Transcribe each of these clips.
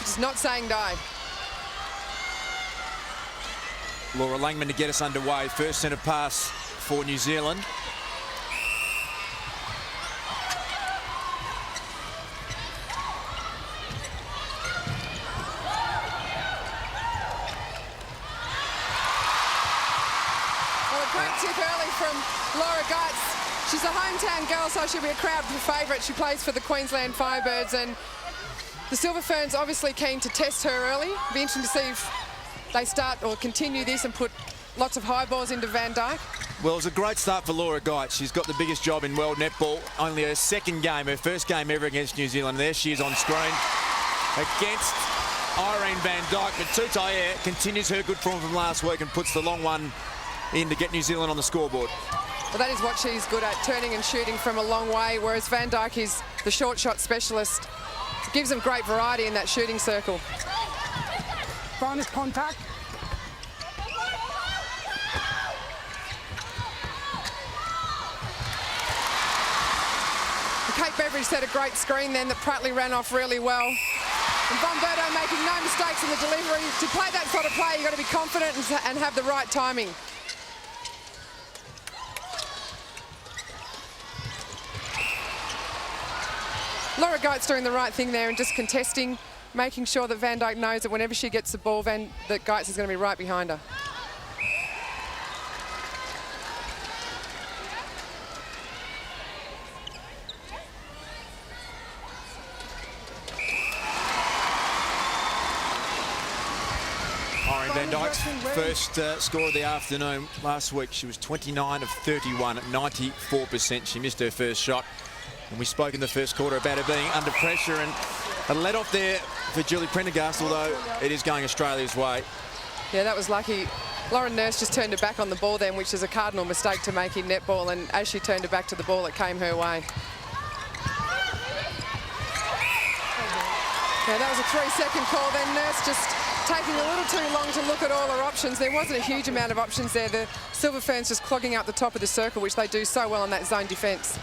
just not saying die. Laura Langman to get us underway. First centre pass for New Zealand. Well, a great tip early from Laura Geitz. She's a hometown girl, so she'll be a crowd favourite. She plays for the Queensland Firebirds, and the Silver Ferns obviously keen to test her early. Be interesting to see if they start or continue this and put lots of high balls into Van Dyke. Well, it was a great start for Laura Geitz. She's got the biggest job in world netball. Only her second game, her first game ever against New Zealand. There she is on screen against Irene Van Dyke. But Tutaia continues her good form from last week and puts the long one in to get New Zealand on the scoreboard. Well, that is what she's good at, turning and shooting from a long way, whereas Van Dyke is the short shot specialist. Gives them great variety in that shooting circle. Bonus contact. Kate Beveridge set a great screen then that Prattley ran off really well. And Bomberto making no mistakes in the delivery. To play that sort of play, you've got to be confident and have the right timing. Laura Geitz doing the right thing there and just contesting, making sure that Van Dyke knows that whenever she gets the ball, that Geitz is going to be right behind her. Irene Van Dyke's first score of the afternoon last week. She was 29 of 31 at 94%. She missed her first shot. And we spoke in the first quarter about her being under pressure, and a let off there for Julie Prendergast, although it is going Australia's way. Yeah, that was lucky. Lauren Nurse just turned her back on the ball then, which is a cardinal mistake to make in netball, and as she turned her back to the ball, it came her way. Yeah, that was a 3-second call then. Nurse just taking a little too long to look at all her options. There wasn't a huge amount of options there. The Silver Ferns just clogging up the top of the circle, which they do so well in that zone defence.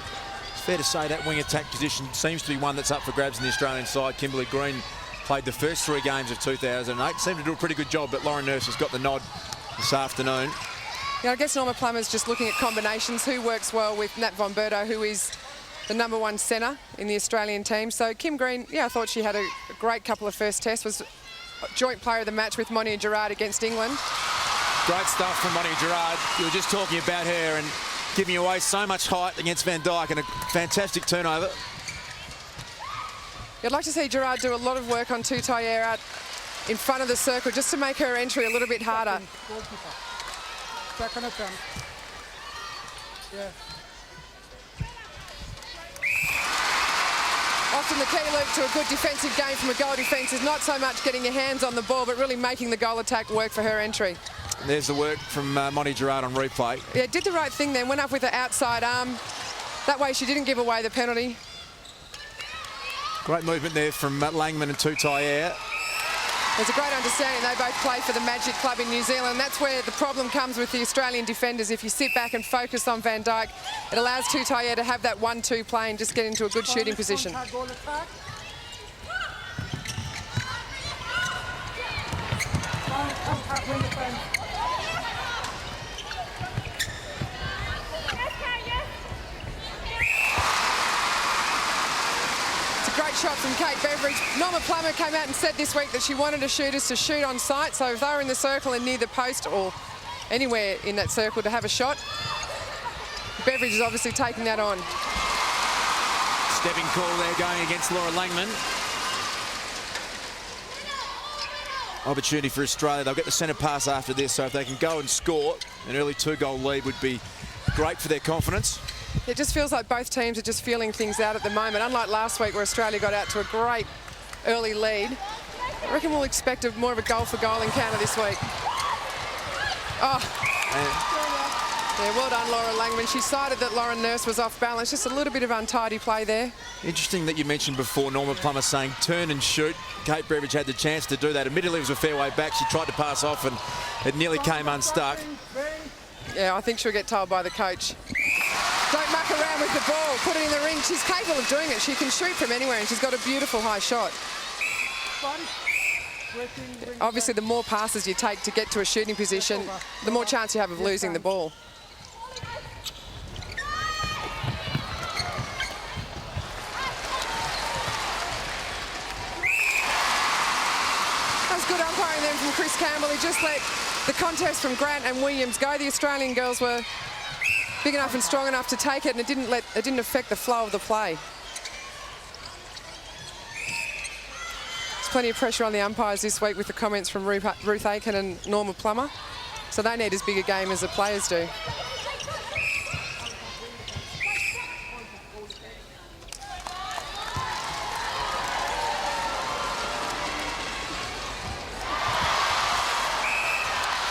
Fair to say that wing attack position seems to be one that's up for grabs in the Australian side. Kimberly Green played the first 3 games of 2008. Seemed to do a pretty good job, but Lauren Nurse has got the nod this afternoon. Yeah, I guess Norma Plummer's just looking at combinations. Who works well with Nat Von Berto, who is the #1 centre in the Australian team. So Kim Green, yeah, I thought she had a great couple of first tests. Was joint player of the match with Monia Gerard against England. Great stuff from Monia Gerard. You were just talking about her and giving away so much height against Van Dyke, and a fantastic turnover. I'd like to see Gerard do a lot of work on Tutaia out in front of the circle just to make her entry a little bit harder. Second attempt. Yeah. Often the key, Luke, to a good defensive game from a goal defence is not so much getting your hands on the ball, but really making the goal attack work for her entry. There's the work from Monia Gerard on replay. Yeah, did the right thing then, went up with the outside arm. That way she didn't give away the penalty. Great movement there from Langman and Tutaia. There's a great understanding. They both play for the Magic Club in New Zealand. That's where the problem comes with the Australian defenders. If you sit back and focus on Van Dyke, it allows Tutaia to have that 1-2 play and just get into a good shooting position. Great shot from Kate Beveridge. Norma Plummer came out and said this week that she wanted her shooters to shoot on sight, so if they were in the circle and near the post or anywhere in that circle to have a shot, Beveridge is obviously taking that on. Stepping call there going against Laura Langman. Opportunity for Australia. They'll get the centre pass after this, so if they can go and score, an early 2-goal lead would be great for their confidence. It just feels like both teams are just feeling things out at the moment. Unlike last week where Australia got out to a great early lead, I reckon we'll expect more of a goal-for-goal encounter this week. Oh. Yeah, well done, Laura Langman. She cited that Lauren Nurse was off balance. Just a little bit of untidy play there. Interesting that you mentioned before Norma Plummer saying turn and shoot. Kate Beveridge had the chance to do that. Admittedly, it was a fair way back. She tried to pass off and it nearly came unstuck. Yeah, I think she'll get told by the coach. Don't muck around with the ball. Put it in the ring. She's capable of doing it. She can shoot from anywhere, and she's got a beautiful high shot. Obviously, the more passes you take to get to a shooting position, the more chance you have of losing the ball. That was good umpiring then from Chris Campbell. He just let the contest from Grant and Williams go. The Australian girls were big enough and strong enough to take it, and it didn't affect the flow of the play. There's plenty of pressure on the umpires this week with the comments from Ruth Aiken and Norma Plummer. So they need as big a game as the players do. It's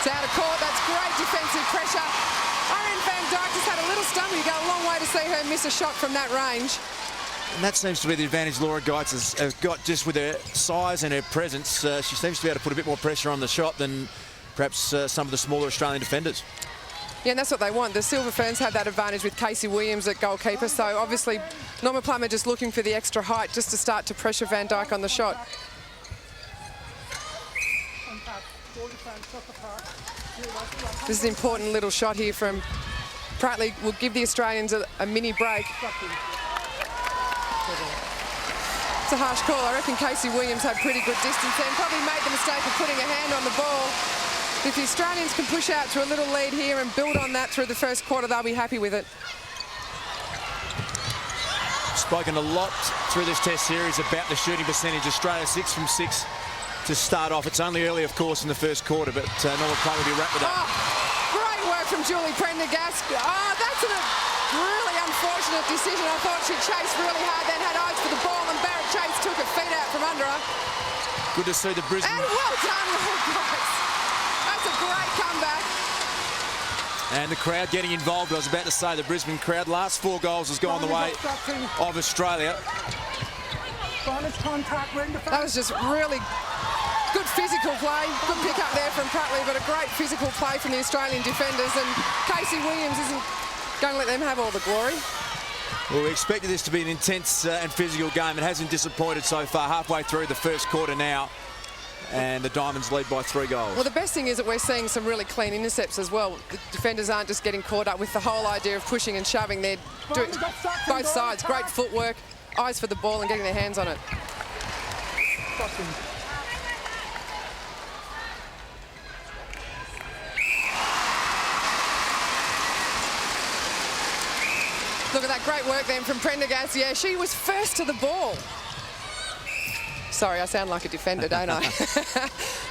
out of court. That's great defensive pressure. Irene Van Dyke just had a little stumble. You go a long way to see her miss a shot from that range. And that seems to be the advantage Laura Geitz has got just with her size and her presence. She seems to be able to put a bit more pressure on the shot than perhaps some of the smaller Australian defenders. Yeah, and that's what they want. The Silver Ferns had that advantage with Casey Williams at goalkeeper. So obviously Norma Plummer just looking for the extra height just to start to pressure Van Dyke on the shot. This is an important little shot here from Prattley. Will give the Australians a mini break. It's a harsh call. I reckon Casey Williams had pretty good distance there and probably made the mistake of putting a hand on the ball. If the Australians can push out to a little lead here and build on that through the first quarter, they'll be happy with it. Spoken a lot through this test series about the shooting percentage. Australia 6 from 6 to start off. It's only early, of course, in the first quarter, but Norma Plummer will be wrapped with that. Great work from Julie Prendergast. That's a really unfortunate decision. I thought she chased really hard, then had eyes for the ball, and Barrett Chase took her feet out from under her. Good to see the Brisbane. And well done, guys. That's a great comeback. And the crowd getting involved. I was about to say the Brisbane crowd. Last 4 goals has gone the way of Australia. That was just really good physical play. Good pick up there from Prattley, but a great physical play from the Australian defenders. And Casey Williams isn't going to let them have all the glory. Well, we expected this to be an intense and physical game. It hasn't disappointed so far. Halfway through the first quarter now, and the Diamonds lead by 3 goals. Well, the best thing is that we're seeing some really clean intercepts as well. The defenders aren't just getting caught up with the whole idea of pushing and shoving. They're doing both sides. Great footwork, eyes for the ball and getting their hands on it. Look at that great work then from Prendergast. Yeah, she was first to the ball. Sorry, I sound like a defender, don't I?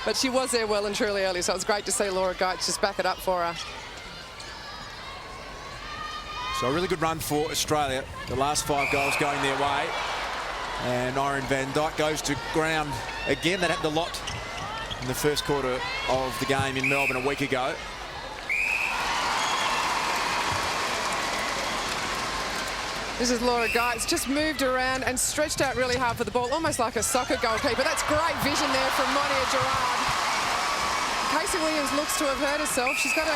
But she was there well and truly early, so it was great to see Laura Geitz just back it up for her. So a really good run for Australia. The last 5 goals going their way. And Irene Van Dyke goes to ground again. That happened a lot in the first quarter of the game in Melbourne a week ago. This is Laura Geitz, just moved around and stretched out really hard for the ball, almost like a soccer goalkeeper. That's great vision there from Monia Gerard. Casey Williams looks to have hurt herself. She's got an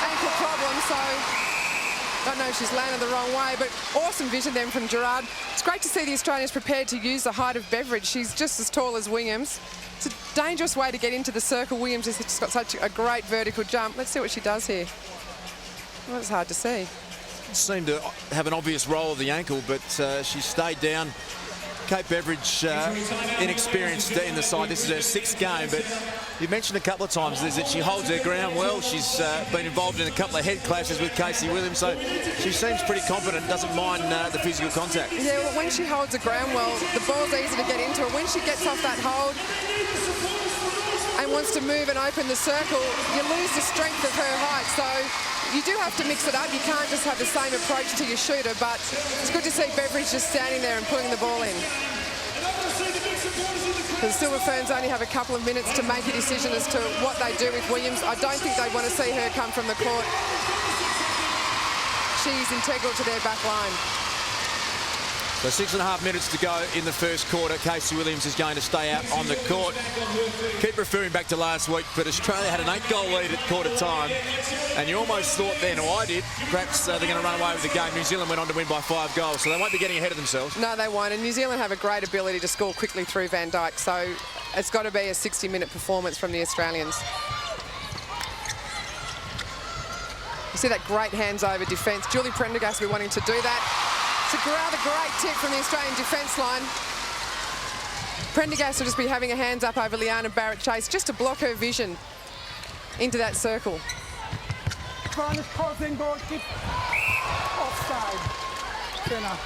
ankle problem, so I don't know if she's landed the wrong way, but awesome vision then from Gerard. It's great to see the Australians prepared to use the height of Beveridge. She's just as tall as Williams. It's a dangerous way to get into the circle. Williams has just got such a great vertical jump. Let's see what she does here. Well, it's hard to see. Seemed to have an obvious roll of the ankle, but she stayed down. Kate Beveridge, inexperienced in the side. This is her 6th game, but you mentioned a couple of times that she holds her ground well. She's been involved in a couple of head clashes with Casey Williams, so she seems pretty confident, doesn't mind the physical contact. Yeah, well, when she holds the ground well, the ball's easy to get into her. When she gets off that hold and wants to move and open the circle, you lose the strength of her height. So you do have to mix it up. You can't just have the same approach to your shooter, but it's good to see Beveridge just standing there and putting the ball in. The Silver Ferns only have a couple of minutes to make a decision as to what they do with Williams. I don't think they want to see her come from the court. She's integral to their back line. So 6.5 minutes to go in the first quarter. Casey Williams is going to stay out on the court. Keep referring back to last week, but Australia had an 8-goal lead at quarter time, and you almost thought then, or I did, perhaps they're going to run away with the game. New Zealand went on to win by 5 goals, so they won't be getting ahead of themselves. No, they won't, and New Zealand have a great ability to score quickly through Van Dyke, so it's got to be a 60-minute performance from the Australians. You see that great hands-over defence. Julie Prendergast will be wanting to do that. It's a rather great tip from the Australian defence line. Prendergast will just be having a hands up over Liana Barrett-Chase just to block her vision into that circle. Ferns causing goal kick. Offside. Center.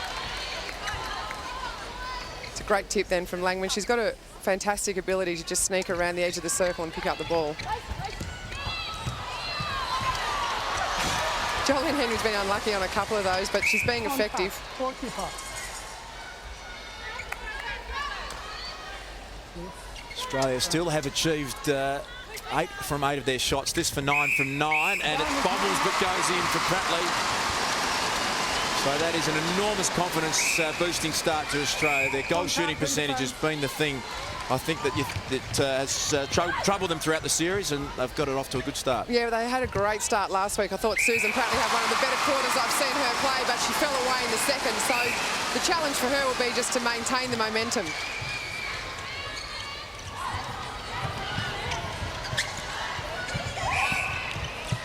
It's a great tip then from Langman. She's got a fantastic ability to just sneak around the edge of the circle and pick up the ball. Jolene Henry's been unlucky on a couple of those, but she's being effective. Australia still have achieved 8 from 8 of their shots. This for 9 from 9, and it bobbles but goes in for Pratley. So that is an enormous confidence boosting start to Australia. Their goal shooting percentage has been the thing, I think, that has troubled them throughout the series, and they've got it off to a good start. Yeah, they had a great start last week. I thought Susan Pratley had one of the better quarters I've seen her play, but she fell away in the second. So the challenge for her will be just to maintain the momentum.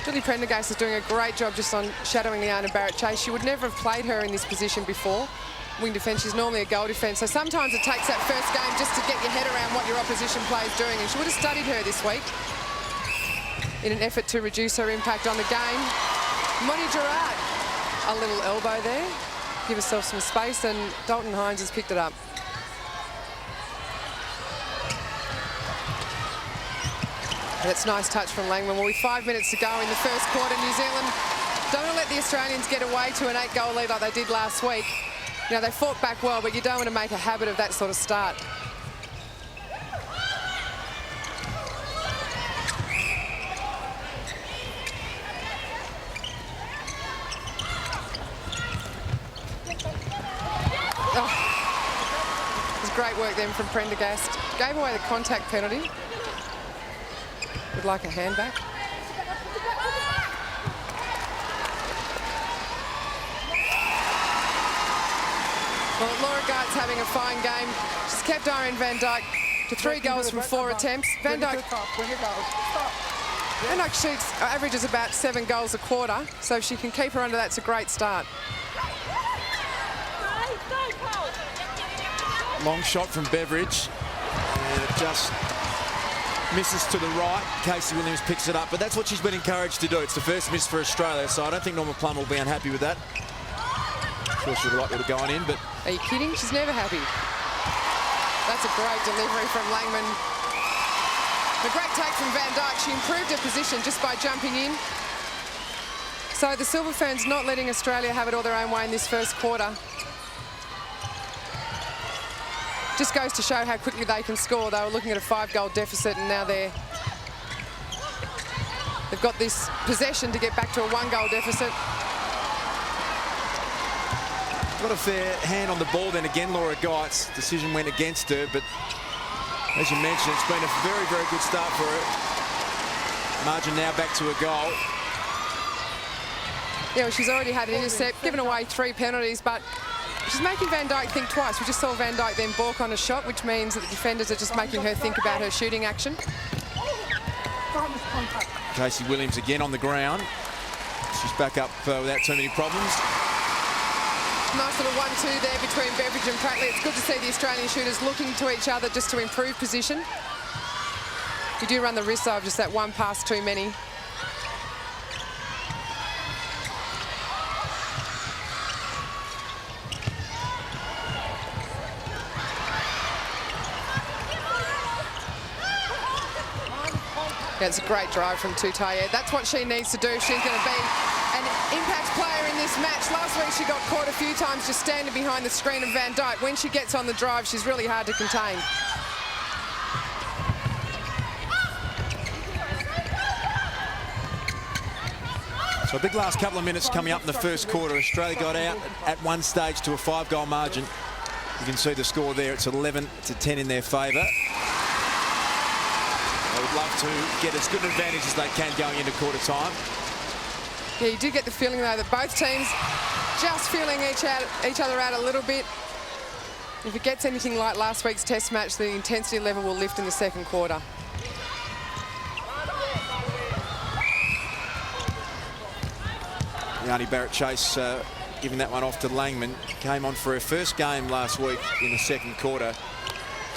Julie Prendergast is doing a great job just on shadowing Liana Barrett-Chase. She would never have played her in this position before. Wing defence, she's normally a goal defence, so sometimes it takes that first game just to get your head around what your opposition player is doing, and she would have studied her this week in an effort to reduce her impact on the game. Moni Gerard, a little elbow there, give herself some space, and Dalton Hines has picked it up. And it's a nice touch from Langman. Well, with 5 minutes to go in the first quarter, New Zealand don't want to let the Australians get away to an 8-goal lead like they did last week. You know, they fought back well, but you don't want to make a habit of that sort of start. Oh, it was great work then from Prendergast. Gave away the contact penalty. Would like a hand back. Well, Laura Gart's having a fine game. She's kept Irene Van Dyke to 3 goals from 4 attempts. Van Dyke shoots, averages about 7 goals a quarter, so if she can keep her under that, it's a great start. Long shot from Beveridge, and it just misses to the right. Casey Williams picks it up, but that's what she's been encouraged to do. It's the first miss for Australia, so I don't think Norma Plum will be unhappy with that. Of course, she'd like it to go on in, but... Are you kidding? She's never happy. That's a great delivery from Langman. A great take from Van Dyke. She improved her position just by jumping in. So the Silver Ferns not letting Australia have it all their own way in this first quarter. Just goes to show how quickly they can score. They were looking at a 5-goal deficit, and now they've got this possession to get back to a 1-goal deficit. Got a fair hand on the ball then again. Laura Geit's decision went against her, but as you mentioned, it's been a very, very good start for her. Margin now back to a goal. Yeah, well, she's already had an intercept, given away 3 penalties, but she's making Van Dyke think twice. We just saw Van Dyke then balk on a shot, which means that the defenders are just making her think about her shooting action. Casey Williams again on the ground. She's back up without too many problems. Nice little 1-2 there between Beveridge and Pratley. It's good to see the Australian shooters looking to each other just to improve position. You do run the risk of just that one pass too many. Yeah, it's a great drive from Tutaye. That's what she needs to do if she's going to be an impact player in this match. Last week she got caught a few times just standing behind the screen of Van Dyke. When she gets on the drive, she's really hard to contain. So a big last couple of minutes coming up in the first quarter. Australia got out at one stage to a 5-goal margin. You can see the score there. It's 11-10 in their favour. They would love to get as good an advantage as they can going into quarter time. Yeah, you do get the feeling, though, that both teams just feeling each other out a little bit. If it gets anything like last week's test match, the intensity level will lift in the second quarter. Yanni Barrett-Chase giving that one off to Langman. Came on for her first game last week in the second quarter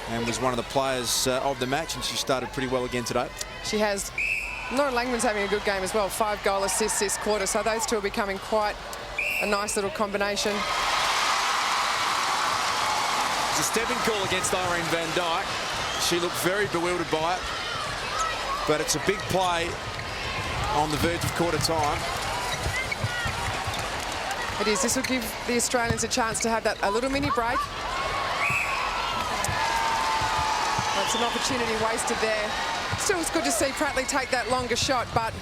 and was one of the players of the match, and she started pretty well again today. She has. Laura Langman's having a good game as well. 5 goal assists this quarter, so those two are becoming quite a nice little combination. It's a stepping call against Irene Van Dyke. She looked very bewildered by it, but it's a big play on the verge of quarter time. It is. This will give the Australians a chance to have that a little mini break. That's an opportunity wasted there. Still, it's good to see Prattley take that longer shot, but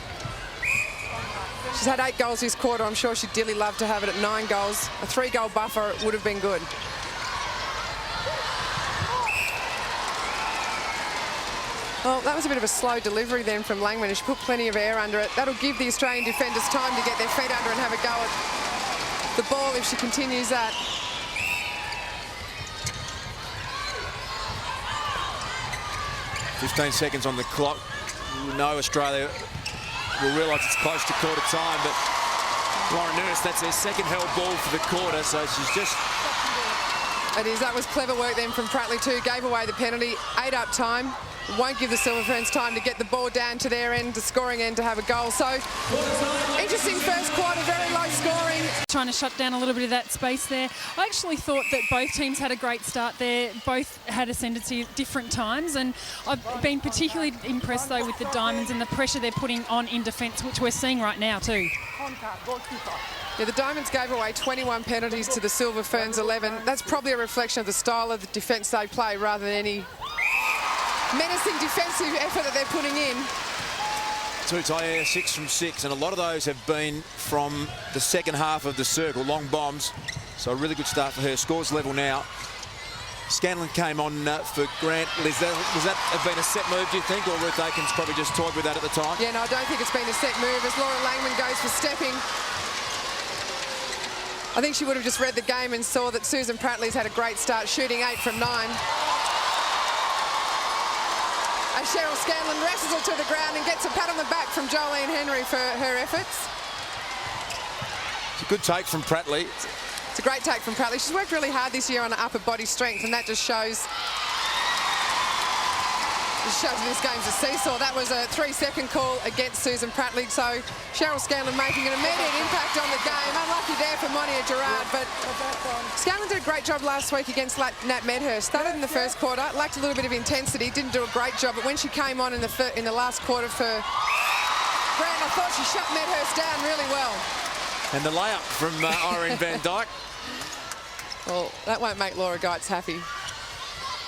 she's had 8 goals this quarter. I'm sure she'd dearly love to have it at 9 goals. A 3-goal buffer would have been good. Well, that was a bit of a slow delivery then from Langman. She put plenty of air under it. That'll give the Australian defenders time to get their feet under and have a go at the ball if she continues that. "15 seconds on the clock." You know Australia will realise it's close to quarter time, but Lauren Nurse, that's their second held ball for the quarter, so she's just... It is. That was clever work then from Prattley too. Gave away the penalty. Ate up time. Won't give the Silver Ferns time to get the ball down to their end, the scoring end, to have a goal. So, interesting first quarter, very low scoring. Trying to shut down a little bit of that space there. I actually thought that both teams had a great start there. Both had ascendancy at different times, and I've been particularly impressed though with the Diamonds and the pressure they're putting on in defence, which we're seeing right now too. Yeah, the Diamonds gave away 21 penalties to the Silver Ferns 11. That's probably a reflection of the style of the defence they play rather than any menacing defensive effort that they're putting in. Tutaia 6 from 6, and a lot of those have been from the second half of the circle, long bombs. So a really good start for her. Scores level now. Scanlon came on for Grant. Liz, was that have been a set move, do you think, or Ruth Aikens probably just toyed with that at the time? Yeah, no, I don't think it's been a set move as Laura Langman goes for stepping. I think she would have just read the game and saw that Susan Prattley's had a great start, shooting 8 from 9. As Cheryl Scanlon wrestles her to the ground and gets a pat on the back from Jolene Henry for her efforts. It's a good take from Prattley. It's a great take from Prattley. She's worked really hard this year on her upper body strength, and that just shows. This game's a seesaw. That was a 3-second call against Susan Prattley. So Cheryl Scanlon making an immediate impact on the game. Unlucky there for Monia Gerard, but Scanlon did a great job last week against Nat Medhurst. Started in the first quarter, lacked a little bit of intensity, didn't do a great job, but when she came on in the last quarter for Grant, I thought she shut Medhurst down really well. And the layup from Irene Van Dyke. Well, that won't make Laura Geitz happy,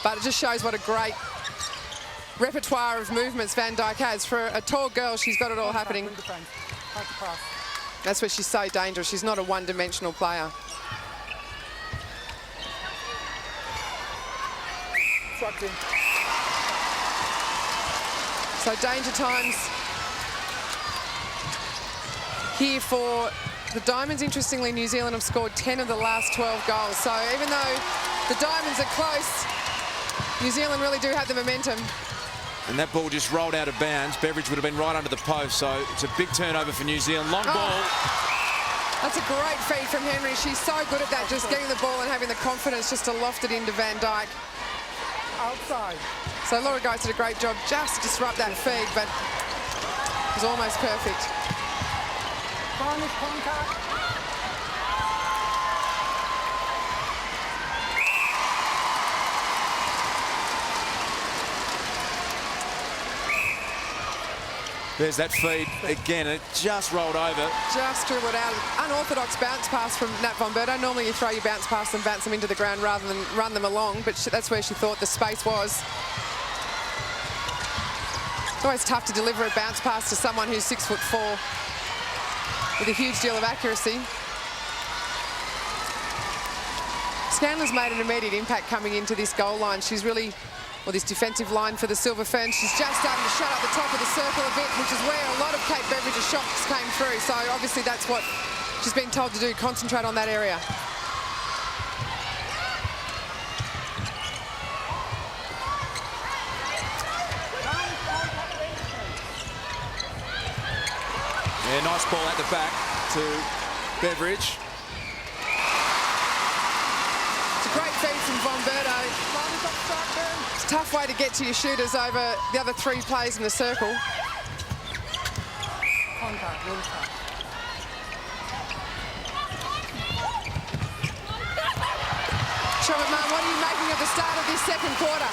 but it just shows what a great repertoire of movements Van Dyke has. For a tall girl, she's got it all happening. That's where she's so dangerous. She's not a one-dimensional player. So danger times here for the Diamonds. Interestingly, New Zealand have scored 10 of the last 12 goals. So even though the Diamonds are close, New Zealand really do have the momentum. And that ball just rolled out of bounds. Beveridge would have been right under the post, so it's a big turnover for New Zealand. Long ball. That's a great feed from Henry. She's so good at that, just getting the ball and having the confidence just to loft it into Van Dyke. Outside. So Laura Geitz did a great job just to disrupt that feed, but it was almost perfect. Contact. There's that feed again. It just rolled over. Just drew it out. Unorthodox bounce pass from Nat Von Berto. Normally you throw your bounce past and bounce them into the ground rather than run them along, but that's where she thought the space was. It's always tough to deliver a bounce pass to someone who's 6'4" with a huge deal of accuracy. Scanlon's made an immediate impact coming into this goal line. She's really, well, this defensive line for the Silver Ferns, she's just starting to shut up the top of the circle a bit, which is where a lot of Kate Beveridge's shots came through. So obviously that's what she's been told to do, concentrate on that area. Yeah, nice ball at the back to Beveridge. It's a great feed from Von Berto. It's a tough way to get to your shooters over the other 3 plays in the circle. Contact, really tough. Sean McMahon, what are you making of the start of this second quarter?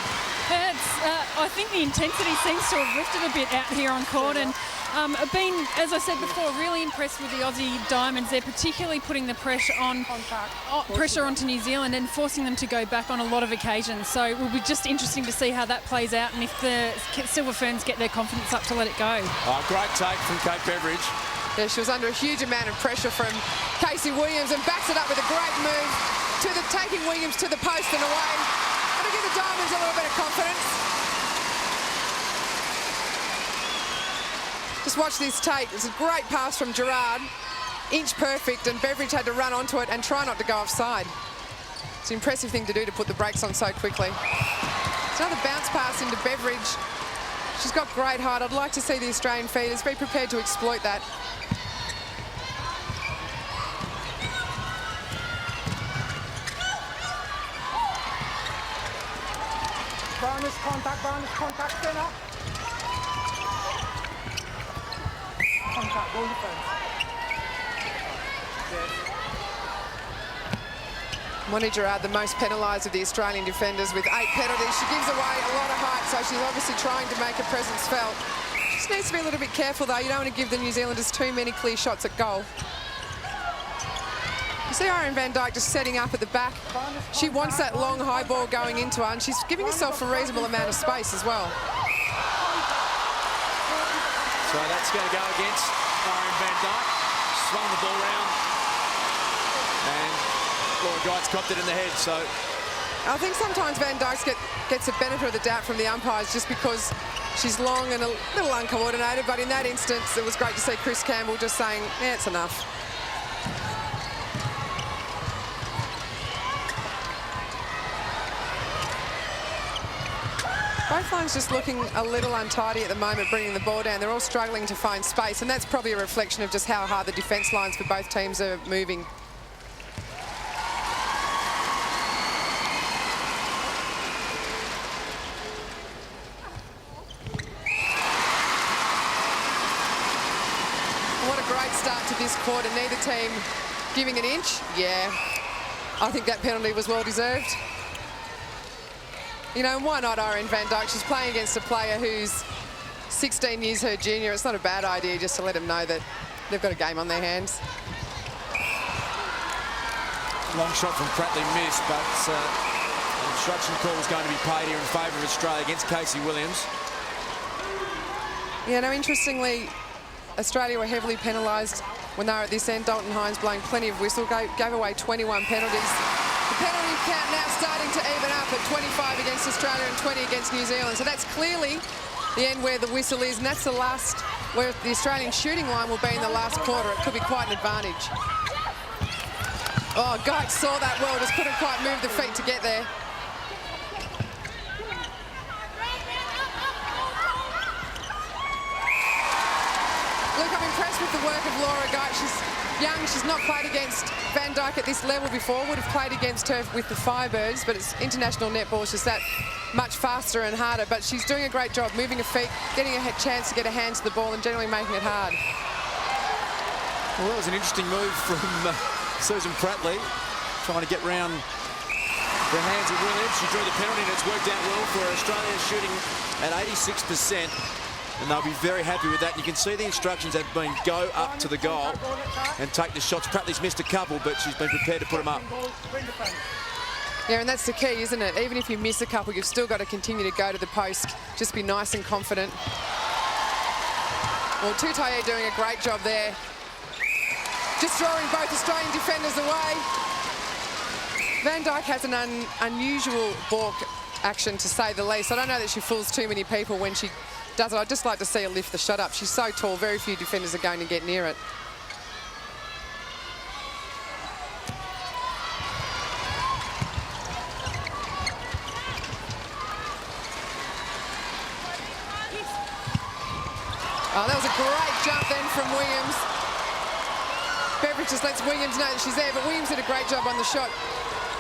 I think the intensity seems to have lifted a bit out here on court, and I've been, as I said before, really impressed with the Aussie Diamonds. They're particularly putting the pressure onto New Zealand and forcing them to go back on a lot of occasions. So it will be just interesting to see how that plays out and if the Silver Ferns get their confidence up to let it go. Oh, great take from Kate Beveridge. Yeah, she was under a huge amount of pressure from Casey Williams and backs it up with a great move to taking Williams to the post and away. That'll give the Diamonds a little bit of confidence. Just watch this take. It's a great pass from Gerard. Inch perfect, and Beveridge had to run onto it and try not to go offside. It's an impressive thing to do to put the brakes on so quickly. It's another bounce pass into Beveridge. She's got great height. I'd like to see the Australian feeders be prepared to exploit that. Bonus contact, center. Contact, goal defense. Yes. Moni Gerard, the most penalised of the Australian defenders with 8 penalties. She gives away a lot of height, so she's obviously trying to make her presence felt. She just needs to be a little bit careful, though. You don't want to give the New Zealanders too many clear shots at goal. You see Irene van Dijk just setting up at the back. She wants that long high ball going into her, and she's giving herself a reasonable amount of space as well. So that's going to go against Irene van Dijk. Swung the ball round, and Laura Geit's copped it in the head. So I think sometimes Van Dijk gets the benefit of the doubt from the umpires just because she's long and a little uncoordinated. But in that instance, it was great to see Chris Campbell just saying, yeah, it's enough. Both lines just looking a little untidy at the moment, bringing the ball down. They're all struggling to find space, and that's probably a reflection of just how hard the defence lines for both teams are moving. What a great start to this quarter. Neither team giving an inch. Yeah, I think that penalty was well deserved. You know, why not Irene van Dijk? She's playing against a player who's 16 years her junior. It's not a bad idea just to let them know that they've got a game on their hands. long shot from Pratley missed, but an obstruction call is going to be paid here in favour of Australia against Casey Williams. Yeah, no, interestingly, Australia were heavily penalised when they were at this end. Dalton Hines blowing plenty of whistle, gave away 21 penalties. The penalty count now starting to even up at 25 against Australia and 20 against New Zealand. So that's clearly the end where the whistle is, and that's the last where the Australian shooting line will be in the last quarter. It could be quite an advantage. Oh, Geitz saw that well, just couldn't quite move the feet to get there. Look, I'm impressed with the work of Laura Geitz. She's young, she's not played against Van Dijk at this level before, would have played against her with the Firebirds, but it's international netball, it's just that much faster and harder. But she's doing a great job moving her feet, getting a chance to get her hands to the ball and generally making it hard. Well, that was an interesting move from Susan Pratley, trying to get round the hands of Williams. She drew the penalty and it's worked out well for her. Australia shooting at 86%. And they'll be very happy with that. You can see the instructions have been go up to the goal and take the shots. Pratley's missed a couple, but she's been prepared to put them up. Yeah, and that's the key, isn't it? Even if you miss a couple, you've still got to continue to go to the post. Just be nice and confident. Well, Tutaye doing a great job there. Just drawing both Australian defenders away. Van Dijk has an unusual balk action, to say the least. I don't know that she fools too many people when she does it. I'd just like to see her lift the shot up. She's so tall, very few defenders are going to get near it. Oh, that was a great jump then from Williams. Beveridge just lets Williams know that she's there, but Williams did a great job on the shot.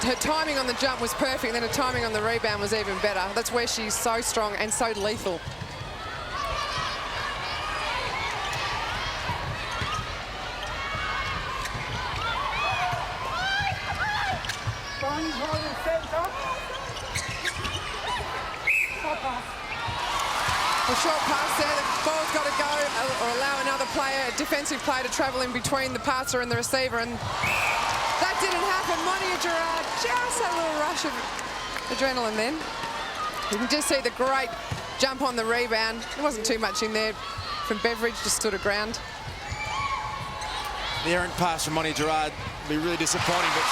Her timing on the jump was perfect, and then her timing on the rebound was even better. That's where she's so strong and so lethal. Ferns, Holden, centre. Short pass. A short pass there, the ball's got to go, or allow another player, a defensive player, to travel in between the passer and the receiver, and that didn't happen. Monia Gerard just had a little rush of adrenaline then. You can just see the great jump on the rebound. There wasn't too much in there from Beveridge, just stood her ground. The errant pass from Monia Gerard will be really disappointing, but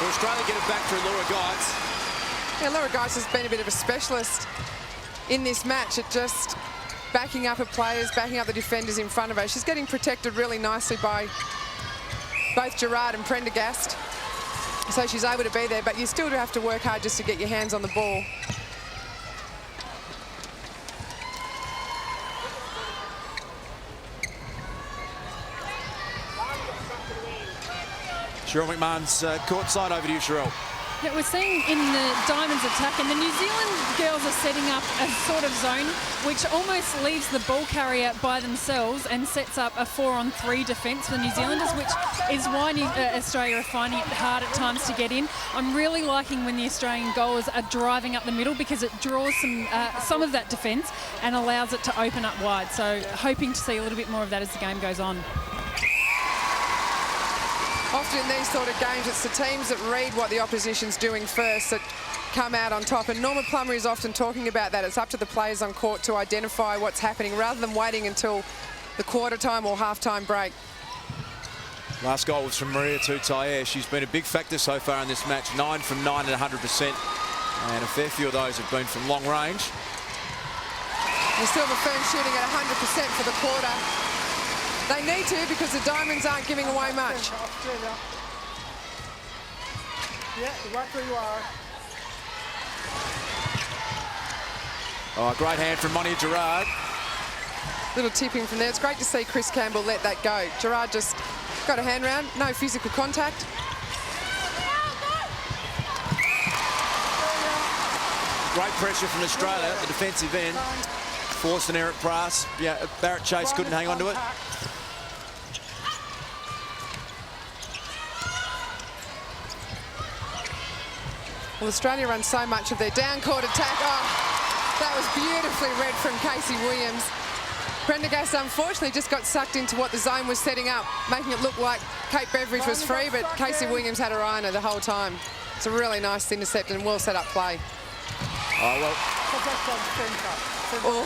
will Australia get it back through Laura Geitz? Yeah, Laura Geitz has been a bit of a specialist in this match at just backing up her players, backing up the defenders in front of her. She's getting protected really nicely by both Gerard and Prendergast, so she's able to be there, but you still do have to work hard just to get your hands on the ball. Cheryl McMahon's courtside. Over to you, Cheryl. Yeah, we're seeing in the Diamonds attack, and the New Zealand girls are setting up a sort of zone which almost leaves the ball carrier by themselves and sets up a 4-on-3 defence for the New Zealanders, which is why Australia are finding it hard at times to get in. I'm really liking when the Australian goalers are driving up the middle, because it draws some of that defence and allows it to open up wide. So hoping to see a little bit more of that as the game goes on. Often in these sort of games, it's the teams that read what the opposition's doing first that come out on top. And Norma Plummer is often talking about that. It's up to the players on court to identify what's happening rather than waiting until the quarter time or half-time break. Last goal was from Maria Tutayer. She's been a big factor so far in this match. 9 from 9 at 100%. And a fair few of those have been from long range. You still have a Ferns shooting at 100% for the quarter. They need to, because the Diamonds aren't giving away much. Australia. Yeah, right where you are. Oh, great hand from Monia Gerard. Little tipping from there. It's great to see Chris Campbell let that go. Gerard just got a hand round, no physical contact. Great pressure from Australia at the defensive end. Forced an errant pass. Yeah, Barrett Chase couldn't hang on to it. Well, Australia runs so much of their down-court attack. Oh, that was beautifully read from Casey Williams. Prendergast, unfortunately, just got sucked into what the zone was setting up, making it look like Kate Beveridge was free, but Casey Williams had her eye on her the whole time. It's a really nice intercept and well set up play. Oh, well. Oh.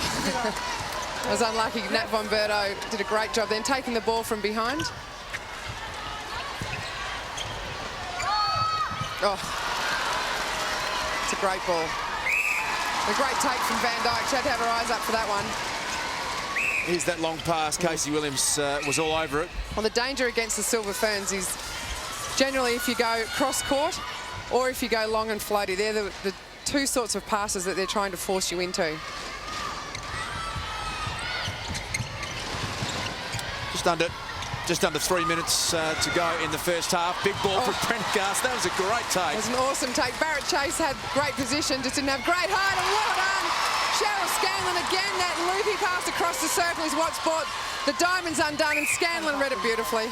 I was unlucky. Nat Von Berto did a great job then, taking the ball from behind. Oh. It's a great ball. A great take from Van Dyke. She had to have her eyes up for that one. Here's that long pass. Casey Williams was all over it. Well, the danger against the Silver Ferns is generally if you go cross-court or if you go long and floaty. They're the two sorts of passes that they're trying to force you into. Just under 3 minutes to go in the first half. Big ball from Prendergast. That was a great take. It was an awesome take. Barrett Chase had great position, just didn't have great height, and well done. Cheryl Scanlon again. That loopy pass across the circle is what's brought the Diamonds undone, and Scanlon read it beautifully.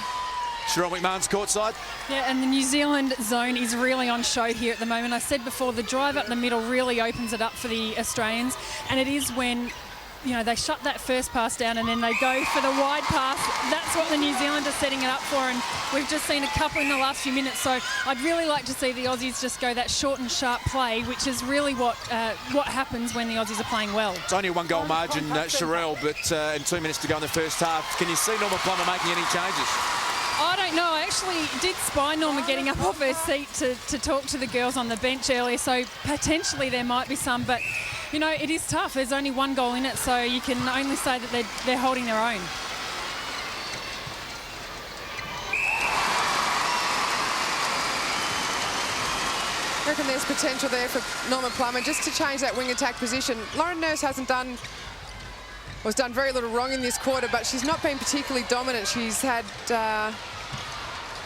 Cheryl McMahon's courtside. Yeah, and the New Zealand zone is really on show here at the moment. I said before, the drive up the middle really opens it up for the Australians, and it is when, you know, they shut that first pass down and then they go for the wide pass. That's what the New Zealand are setting it up for, and we've just seen a couple in the last few minutes. So I'd really like to see the Aussies just go that short and sharp play, which is really what happens when the Aussies are playing well. It's only a one-goal margin, Sherelle, but in 2 minutes to go in the first half. Can you see Norma Plummer making any changes? I don't know. I actually did spy Norma getting up off her seat to talk to the girls on the bench earlier, so potentially there might be some, but you know, it is tough. There's only one goal in it, so you can only say that they're holding their own. I reckon there's potential there for Norma Plummer just to change that wing attack position. Lauren Nurse hasn't done was done very little wrong in this quarter, but she's not been particularly dominant. She's had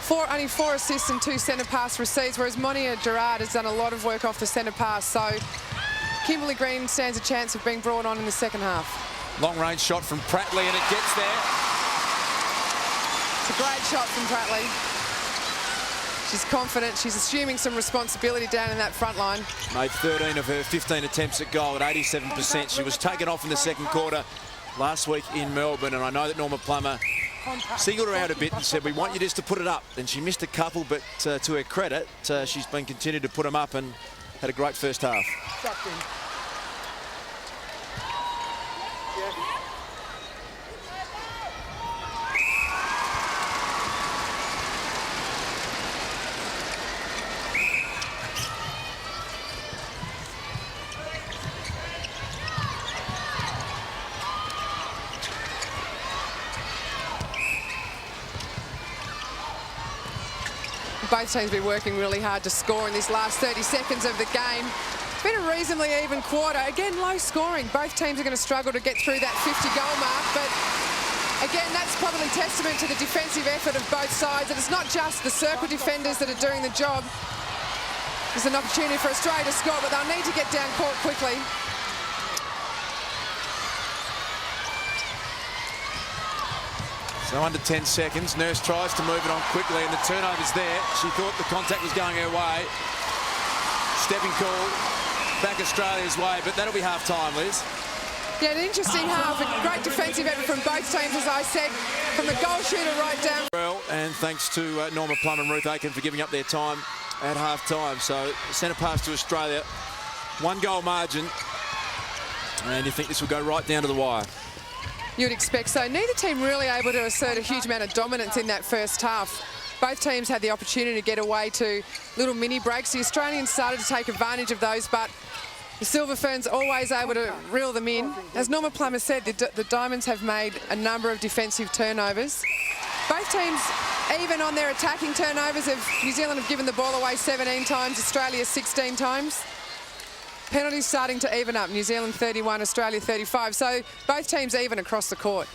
only 4 assists and 2 centre pass receives, whereas Monia Gerard has done a lot of work off the centre pass. So Kimberly Green stands a chance of being brought on in the second half. Long range shot from Pratley, and it gets there. It's a great shot from Pratley. She's confident. She's assuming some responsibility down in that front line. Made 13 of her 15 attempts at goal at 87%. She was taken off in the second quarter last week in Melbourne, and I know that Norma Plummer singled her out a bit and said, we want you just to put it up. And she missed a couple, but to her credit, she's been continued to put them up and had a great first half. Both teams have been working really hard to score in this last 30 seconds of the game. It's been a reasonably even quarter. Again, low scoring. Both teams are going to struggle to get through that 50-goal mark, but again, that's probably testament to the defensive effort of both sides. And it's not just the circle defenders that are doing the job. There's an opportunity for Australia to score, but they'll need to get down court quickly. So under 10 seconds, Nurse tries to move it on quickly, and the turnover's there. She thought the contact was going her way. Stepping call back Australia's way, but that'll be half-time, Liz. Yeah, an interesting half. A great defensive effort from both teams, as I said, from the goal shooter right down. Well, and thanks to Norma Plum and Ruth Aiken for giving up their time at half-time. So centre pass to Australia, 1-goal margin, and you think this will go right down to the wire. You'd expect so. Neither team really able to assert a huge amount of dominance in that first half. Both teams had the opportunity to get away to little mini breaks. The Australians started to take advantage of those, but the Silver Ferns always able to reel them in. As Norma Plummer said, the Diamonds have made a number of defensive turnovers. Both teams, even on their attacking turnovers, New Zealand have given the ball away 17 times, Australia 16 times. Penalties starting to even up. New Zealand 31, Australia 35. So both teams even across the court.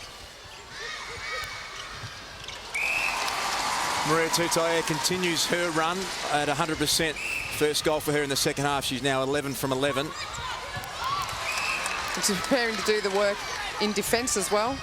Maria Tutaia continues her run at 100%. First goal for her in the second half. She's now 11 from 11. She's preparing to do the work in defence as well.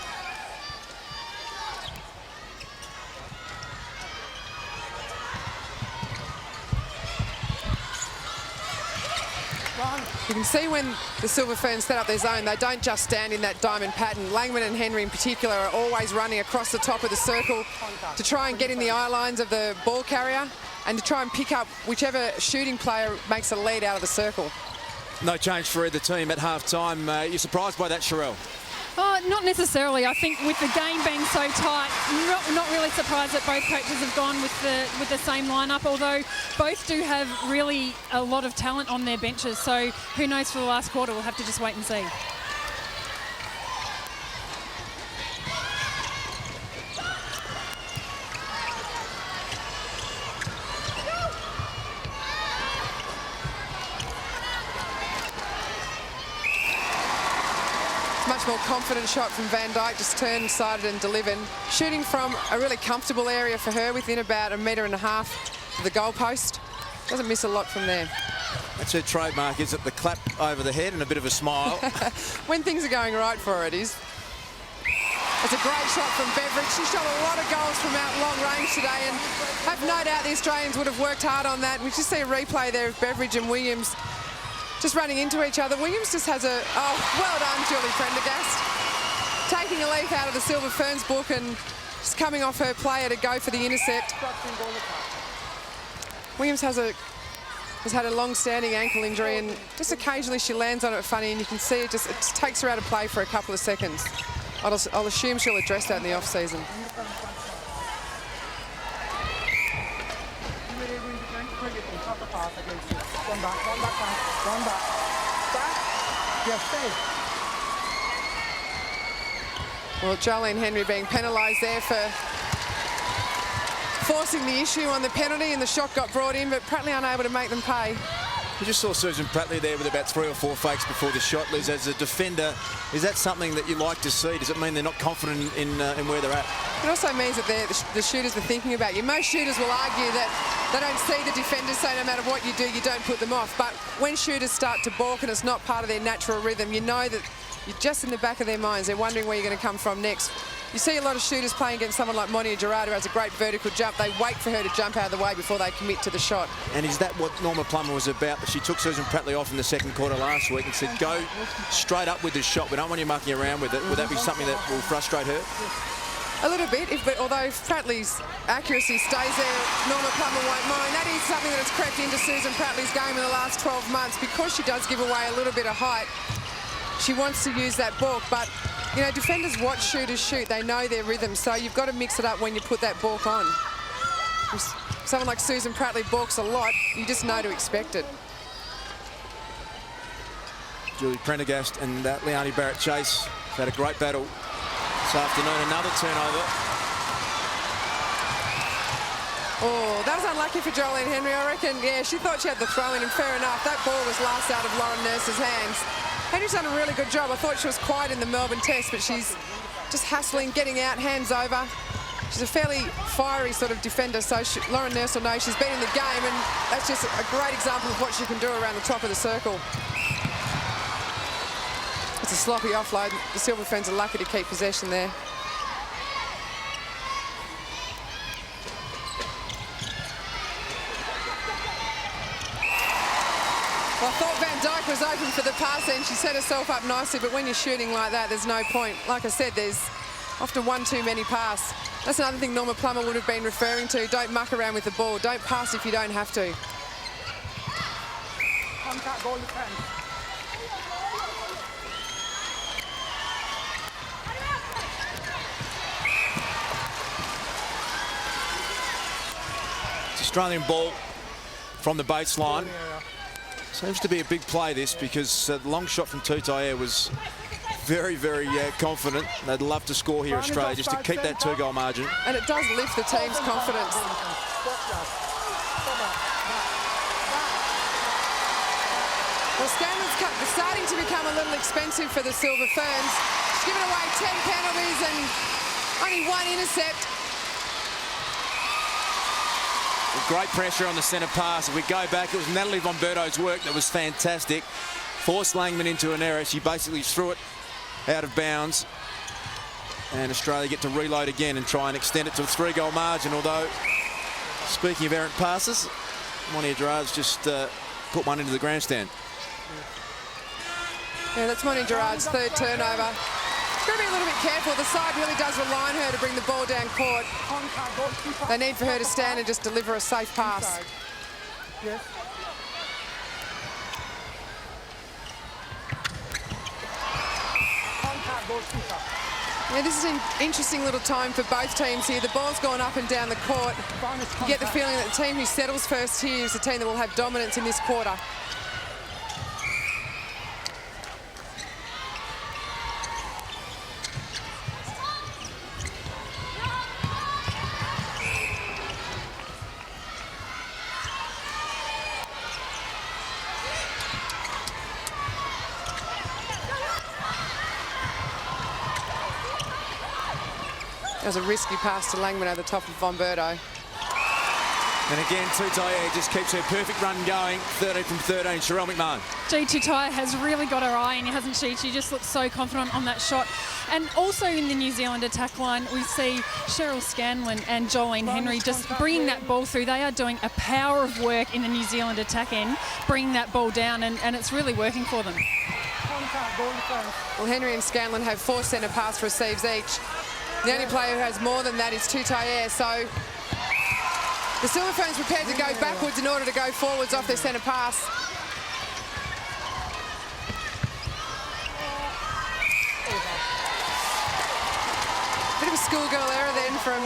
You can see when the Silver Ferns set up their zone, they don't just stand in that diamond pattern. Langman and Henry in particular are always running across the top of the circle to try and get in the eye lines of the ball carrier and to try and pick up whichever shooting player makes a lead out of the circle. No change for either team at half-time. You're surprised by that, Sherelle? Oh, not necessarily. I think with the game being so tight, not really surprised that both coaches have gone with the same lineup, although both do have really a lot of talent on their benches. So who knows for the last quarter? We'll have to just wait and see. Much more confident shot from Van Dyke, just turned, sighted and delivered. Shooting from a really comfortable area for her, within about 1.5 metres of the goal post. Doesn't miss a lot from there. That's her trademark, is it? The clap over the head and a bit of a smile. When things are going right for her, it is. It's a great shot from Beveridge. She shot a lot of goals from out long range today, and I have no doubt the Australians would have worked hard on that. We just see a replay there of Beveridge and Williams just running into each other. Williams just has a, well done, Julie Prendergast. Taking a leaf out of the Silver Ferns book and just coming off her player to go for the intercept. Williams has had a long-standing ankle injury, and just occasionally she lands on it funny, and you can see it just takes her out of play for a couple of seconds. I'll assume she'll address that in the off-season. One back. Yes, stay. Well, Jolene Henry being penalised there for forcing the issue on the penalty, and the shot got brought in, but Pratley unable to make them pay. We just saw Susan Prattley there with about 3 or 4 fakes before the shot. Liz, as a defender, is that something that you like to see? Does it mean they're not confident in where they're at? It also means that the shooters are thinking about you. Most shooters will argue that they don't see the defenders, so no matter what you do, you don't put them off. But when shooters start to balk and it's not part of their natural rhythm, you know that you're just in the back of their minds. They're wondering where you're going to come from next. You see a lot of shooters playing against someone like Monia Gerard, who has a great vertical jump. They wait for her to jump out of the way before they commit to the shot. And is that what Norma Plummer was about? That she took Susan Prattley off in the second quarter last week and said, go straight up with this shot. We don't want you mucking around with it. Would that be something that will frustrate her? A little bit, although Prattley's accuracy stays there, Norma Plummer won't mind. That is something that has crept into Susan Prattley's game in the last 12 months. Because she does give away a little bit of height, she wants to use that balk, but you know, defenders watch shooters shoot. They know their rhythm, so you've got to mix it up when you put that balk on. If someone like Susan Prattley balks a lot, you just know to expect it. Julie Prendergast and Leonie Barrett-Chase had a great battle this afternoon. Another turnover. Oh, that was unlucky for Jolene Henry, I reckon. Yeah, she thought she had the throw in, and fair enough. That ball was last out of Lauren Nurse's hands. Henry's done a really good job. I thought she was quiet in the Melbourne test, but she's just hustling, getting out, hands over. She's a fairly fiery sort of defender, so Lauren Nurse will know she's been in the game, and that's just a great example of what she can do around the top of the circle. It's a sloppy offload. The Silver Ferns are lucky to keep possession there. Well, I thought Van Dyke was open for the pass and she set herself up nicely, but when you're shooting like that, there's no point. Like I said, there's often one too many pass. That's another thing Norma Plummer would have been referring to. Don't muck around with the ball. Don't pass if you don't have to. Contact goal defense. It's Australian ball from the baseline. Seems to be a big play, this, because the long shot from Tutaia was very, very confident. They'd love to score here, Australia, just to keep that 2-goal margin. And it does lift the team's confidence. Well, Scanlon's starting to become a little expensive for the Silver Ferns. She's given away 10 penalties and only 1 intercept. Great pressure on the centre pass. If we go back, it was Natalie Von Berto's work that was fantastic. Forced Langman into an error. She basically threw it out of bounds. And Australia get to reload again and try and extend it to a 3-goal margin. Although, speaking of errant passes, Monia Gerard's just put one into the grandstand. Yeah, that's Monia Gerard's 3rd turnover. Got to be a little bit careful. The side really does rely on her to bring the ball down court. They need for her to stand and just deliver a safe pass. Yes. Yeah, this is an interesting little time for both teams here. The ball's gone up and down the court. You get the feeling that the team who settles first here is the team that will have dominance in this quarter. That was a risky pass to Langman over the top of Von Berto. And again, Tutaia just keeps her perfect run going. 13 from 13, Sherelle McMahon. Tutaia has really got her eye in, hasn't she? She just looks so confident on that shot. And also in the New Zealand attack line, we see Cheryl Scanlon and Jolene Henry just bringing that ball through. They are doing a power of work in the New Zealand attack end, bringing that ball down, and it's really working for them. Well, Henry and Scanlon have 4 centre pass receives each. The only player who has more than that is Tutaia, so the Silver Ferns prepared to go backwards in order to go forwards off their centre pass. Bit of a schoolgirl error then from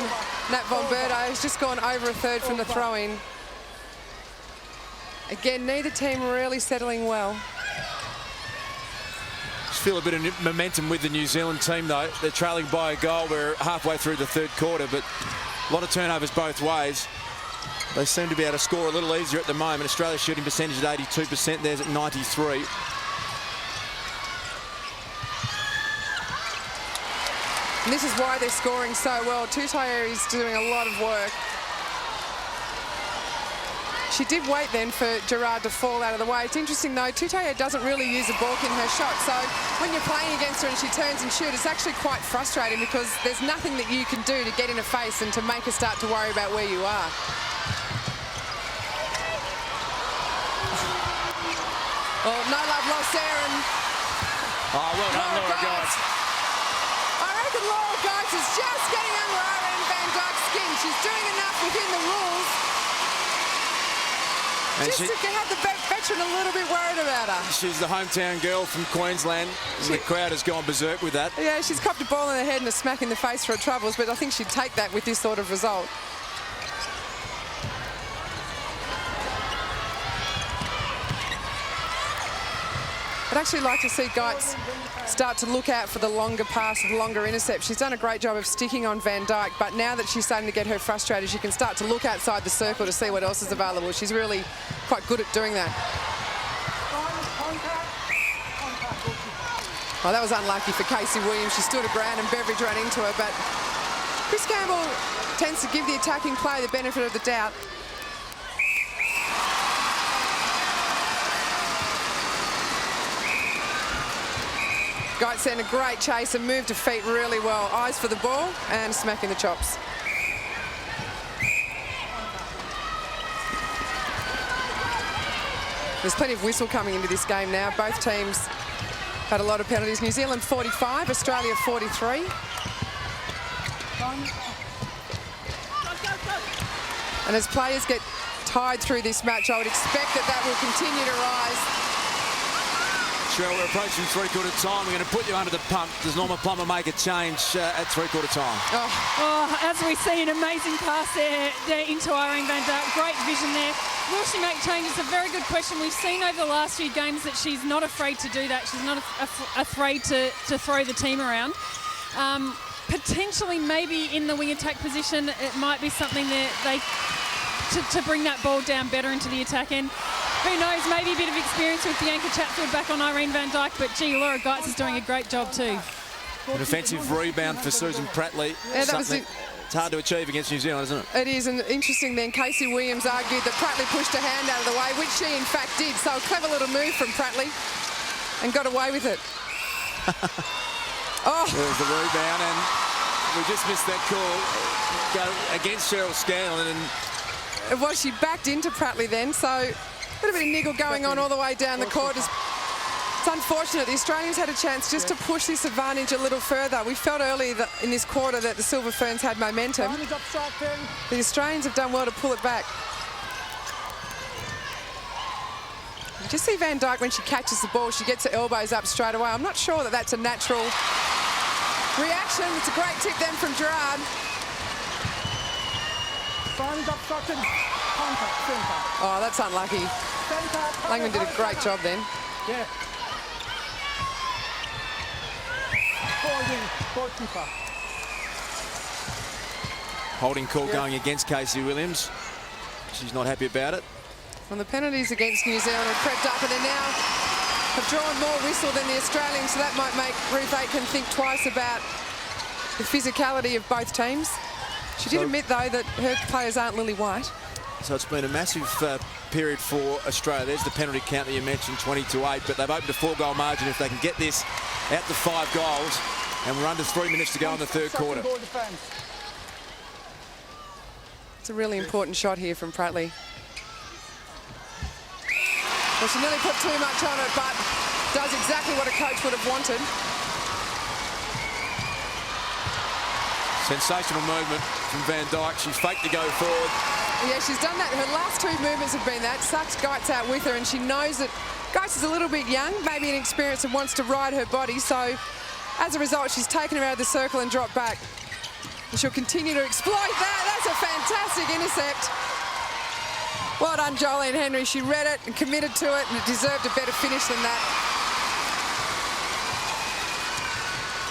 Nat Von Berto, who's just gone over a third from the throw-in. Again, neither team really settling well. Feel a bit of momentum with the New Zealand team, though. They're trailing by a goal. We're halfway through the 3rd quarter, but a lot of turnovers both ways. They seem to be able to score a little easier at the moment. Australia's shooting percentage at 82%. Theirs at 93. And this is why they're scoring so well. Tutaia is doing a lot of work. She did wait then for Gerard to fall out of the way. It's interesting though, Tutaia doesn't really use a balk in her shot. So when you're playing against her and she turns and shoots, it's actually quite frustrating because there's nothing that you can do to get in her face and to make her start to worry about where you are. Well, no love lost there, and Oh, well done, Laura Geitz. I reckon Laura Geitz is just getting under Irene van Dijk's skin. She's doing enough within the rules. And Just to have the veteran a little bit worried about her. she's the hometown girl from Queensland. The crowd has gone berserk with that. Yeah, she's copped a ball in the head and a smack in the face for her troubles, but I think she'd take that with this sort of result. I'd actually like to see Geitz start to look out for the longer pass, the longer intercept. She's done a great job of sticking on Van Dijk, but now that she's starting to get her frustrated, she can start to look outside the circle to see what else is available. She's really quite good at doing that. Oh, that was unlucky for Casey Williams. She stood her ground and Beveridge ran into her, but Chris Campbell tends to give the attacking player the benefit of the doubt. Geitz in a great chase and moved her feet really well. Eyes for the ball and smacking the chops. There's plenty of whistle coming into this game now. Both teams had a lot of penalties. New Zealand 45, Australia 43. And as players get tired through this match, I would expect that that will continue to rise. Cheryl, we're approaching three-quarter time. We're going to put you under the pump. Does Norma Plummer make a change at three-quarter time? Oh, as we see an amazing pass there into Irene van Dijk. Great vision there. Will she make changes? A very good question. We've seen over the last few games that she's not afraid to do that. She's not afraid to throw the team around. Potentially, maybe in the wing attack position, it might be something that to bring that ball down better into the attack end. Who knows, maybe a bit of experience with Bianca Chatfield back on Irene van Dijk, but gee, Laura Geitz is doing a great job too. An offensive rebound for Susan Prattley. Yeah, that was it's hard to achieve against New Zealand, isn't it? It is, and interesting then, Casey Williams argued that Prattley pushed her hand out of the way, which she in fact did. So a clever little move from Prattley and got away with it. Oh. There's the rebound, and we just missed that call. Go against Cheryl Scanlon. And well, she backed into Prattley then, so a little bit of niggle going on all the way down the court. It's unfortunate. The Australians had a chance just to push this advantage a little further. We felt early in this quarter that the Silver Ferns had momentum. The Australians have done well to pull it back. You just see Van Dijk when she catches the ball, she gets her elbows up straight away. I'm not sure that that's a natural reaction. It's a great tip then from Gerard. Oh, that's unlucky. Langman did a great job then. Yeah. holding call going against Casey Williams. She's not happy about it. Well, the penalties against New Zealand have crept up, and they now have drawn more whistle than the Australians, so that might make Ruth Aitken think twice about the physicality of both teams. She did admit, though, that her players aren't lily white. So it's been a massive period for Australia. There's the penalty count that you mentioned, 20-8, but they've opened a 4-goal margin. If they can get this out to 5 goals, and we're under 3 minutes to go in the third quarter. It's a really important shot here from Prattley. Well, she nearly put too much on it, but does exactly what a coach would have wanted. Sensational movement from Van Dijk. She's faked to go forward. Yeah, she's done that. Her last two movements have been that. Sucks Geitz out with her, and she knows that Geitz is a little bit young, maybe inexperienced, and wants to ride her body. So, as a result, she's taken her out of the circle and dropped back. And she'll continue to exploit that. That's a fantastic intercept. Well done, Jolene Henry. She read it and committed to it, and it deserved a better finish than that.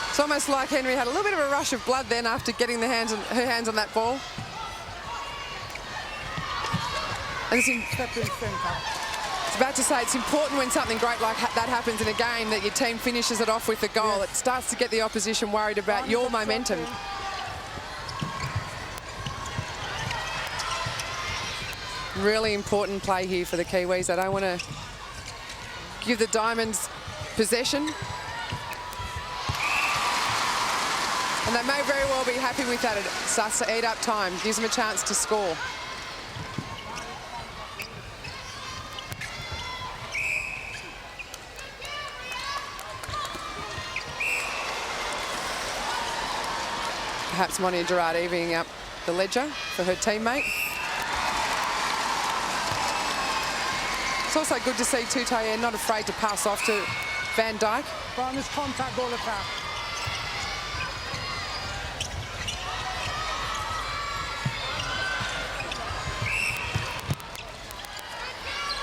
It's almost like Henry had a little bit of a rush of blood then after getting her hands on that ball. And Step in centre. I was about to say, it's important when something great like that happens in a game that your team finishes it off with a goal. Yes. It starts to get the opposition worried about your momentum. Really important play here for the Kiwis. They don't want to give the Diamonds possession. And they may very well be happy with that. It starts to eat up time, gives them a chance to score. Perhaps Monia Gerard evening up the ledger for her teammate. It's also good to see Tutaye not afraid to pass off to Van Dijk. Farmers contact goal attack.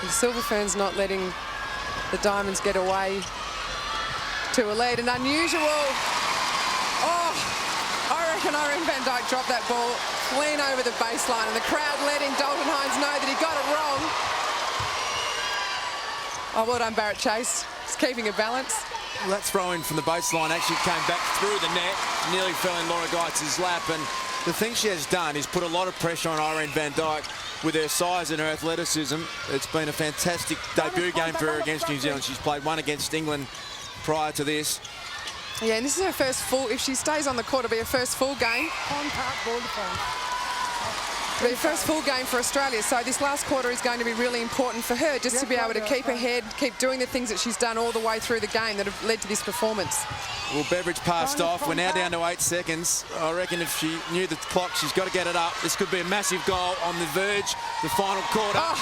The Silver Ferns not letting the Diamonds get away to a lead. An unusual, I reckon Irene Van Dijk dropped that ball clean over the baseline, and the crowd letting Dalton Hines know that he got it wrong. Oh, well done, Barrett Chase. He's keeping a balance. Well, that throw-in from the baseline actually came back through the net, nearly fell in Laura Geitz's lap, and the thing she has done is put a lot of pressure on Irene Van Dijk with her size and her athleticism. It's been a fantastic debut game for her against New Zealand. She's played one against England prior to this. Yeah, and this is her first full, if she stays on the court, it'll be her first full game. Contact goal defence. It'll be her first full game for Australia, so this last quarter is going to be really important for her, just to be able to keep her head, keep doing the things that she's done all the way through the game that have led to this performance. Well, Beveridge passed off. We're now down to 8 seconds. I reckon if she knew the clock, she's got to get it up. This could be a massive goal on the verge, the final quarter. Oh,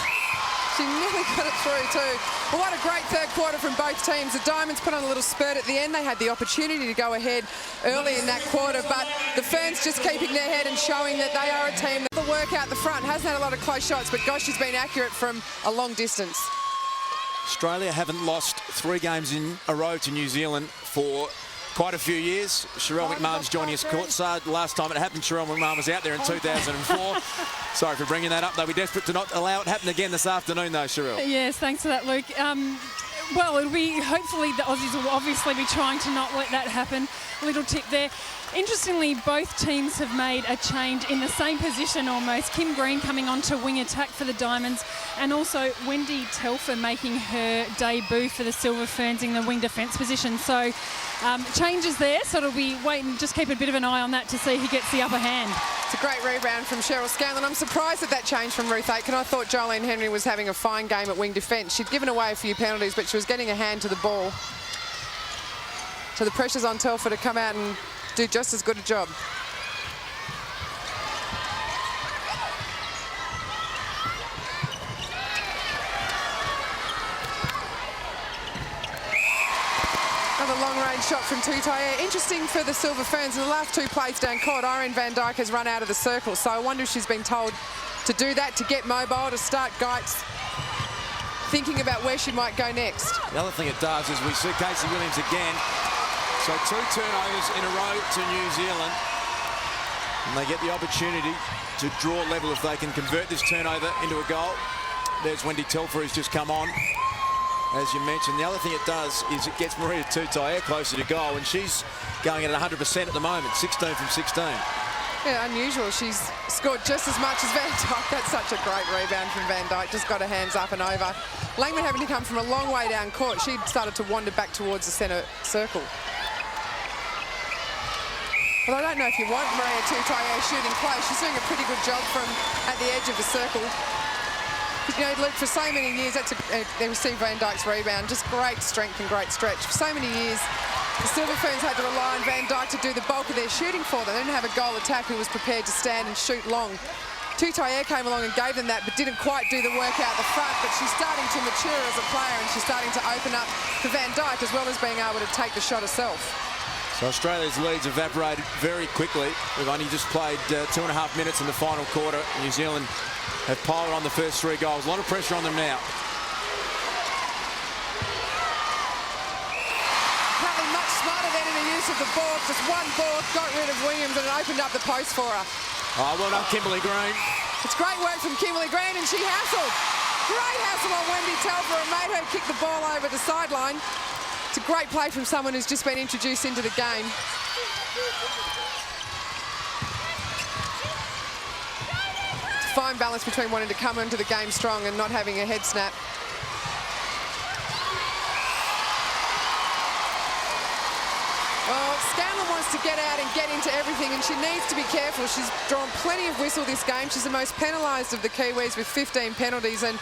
she nearly got it through too. Well, what a great third quarter from both teams. The Diamonds put on a little spurt at the end. They had the opportunity to go ahead early in that quarter, but the Ferns just keeping their head and showing that they are a team. The work out the front hasn't had a lot of close shots, but gosh, she's been accurate from a long distance. Australia haven't lost 3 games in a row to New Zealand for quite a few years. Sherelle McMahon's joining us courtside. The last time it happened, Sherelle McMahon was out there in 2004. Sorry for bringing that up. They'll be desperate to not allow it to happen again this afternoon, though, Sherelle. Yes, thanks for that, Luke. Well, it'll be, hopefully the Aussies will obviously be trying to not let that happen. A little tip there. Interestingly, both teams have made a change in the same position almost. Kim Green coming on to wing attack for the Diamonds, and also Wendy Telfer making her debut for the Silver Ferns in the wing defence position. So changes there, so it'll be waiting, just keep a bit of an eye on that to see who gets the upper hand. It's a great rebound from Cheryl Scanlon. I'm surprised at that change from Ruth Aitken. I thought Jolene Henry was having a fine game at wing defence. She'd given away a few penalties, but she was getting a hand to the ball. So the pressure's on Telfer to come out and do just as good a job. Another long-range shot from Tutaye. Interesting for the Silver Ferns. In the last 2 plays down court, Irene Van Dijk has run out of the circle. So I wonder if she's been told to do that, to get mobile, to start Geitz thinking about where she might go next. The other thing it does is we see Casey Williams again. So 2 turnovers in a row to New Zealand. And they get the opportunity to draw level if they can convert this turnover into a goal. There's Wendy Telfer who's just come on. As you mentioned, the other thing it does is it gets Maria Tutaye closer to goal, and she's going at 100% at the moment, 16 from 16. Yeah, unusual. She's scored just as much as Van Dijk. That's such a great rebound from Van Dijk. Just got her hands up and over. Langman having to come from a long way down court. She'd started to wander back towards the centre circle. But I don't know if you want Maria Tutaye shooting close. She's doing a pretty good job from at the edge of the circle. You know, Luke, for so many years, they received Van Dijk's rebound. Just great strength and great stretch. For so many years, the Silver Ferns had to rely on Van Dijk to do the bulk of their shooting for them. They didn't have a goal attack who was prepared to stand and shoot long. Tutaye came along and gave them that, but didn't quite do the work out the front. But she's starting to mature as a player, and she's starting to open up for Van Dijk, as well as being able to take the shot herself. So Australia's leads evaporated very quickly. We've only just played 2.5 minutes in the final quarter. New Zealand have piled on the first 3 goals. A lot of pressure on them now. Apparently much smarter than in the use of the ball. Just one ball, got rid of Williams, and it opened up the post for her. Oh, well done, Kimberly Green. It's great work from Kimberly Green, and she hassled. Great hassle on Wendy Telfer and made her kick the ball over the sideline. It's a great play from someone who's just been introduced into the game. It's a fine balance between wanting to come into the game strong and not having a head snap. Well, Scanlon wants to get out and get into everything, and she needs to be careful. She's drawn plenty of whistle this game. She's the most penalised of the Kiwis with 15 penalties, and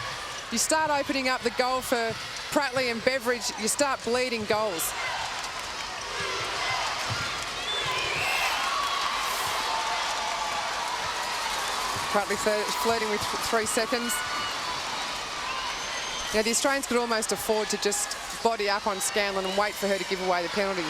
you start opening up the goal for Prattley and Beveridge, you start bleeding goals. Prattley flirting with 3 seconds. Now, the Australians could almost afford to just body up on Scanlon and wait for her to give away the penalty.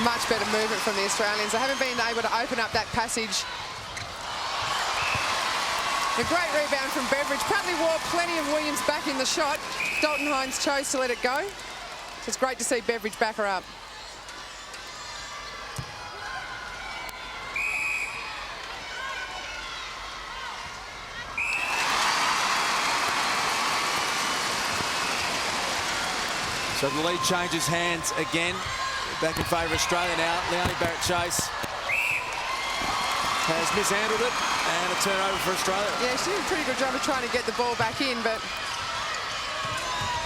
Much better movement from the Australians. They haven't been able to open up that passage. A great rebound from Beveridge. Prattley wore plenty of Williams back in the shot. Dalton Hines chose to let it go. So it's great to see Beveridge back her up. So the lead changes hands again. Back in favour of Australia now. Leonie Barrett-Chase has mishandled it, and a turnover for Australia. Yeah, she did a pretty good job of trying to get the ball back in, but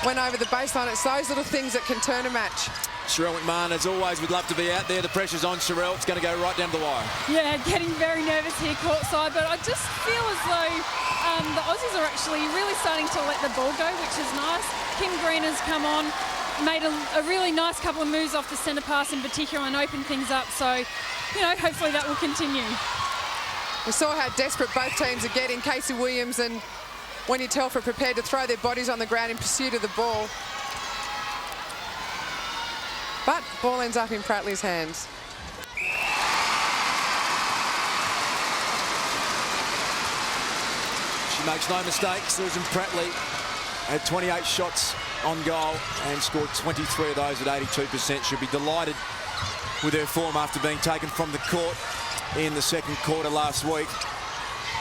went over the baseline. It's those little things that can turn a match. Sherelle McMahon, as always, would love to be out there. The pressure's on Sherelle. It's going to go right down the wire. Yeah, getting very nervous here courtside, but I just feel as though the Aussies are actually really starting to let the ball go, which is nice. Kim Green has come on, made a really nice couple of moves off the centre pass in particular and opened things up. So, you know, hopefully that will continue. We saw how desperate both teams are getting. Casey Williams and Wendy Telfer prepared to throw their bodies on the ground in pursuit of the ball. But ball ends up in Prattley's hands. She makes no mistakes. Susan Prattley had 28 shots on goal and scored 23 of those at 82%. She'll be delighted with her form after being taken from the court in the second quarter last week.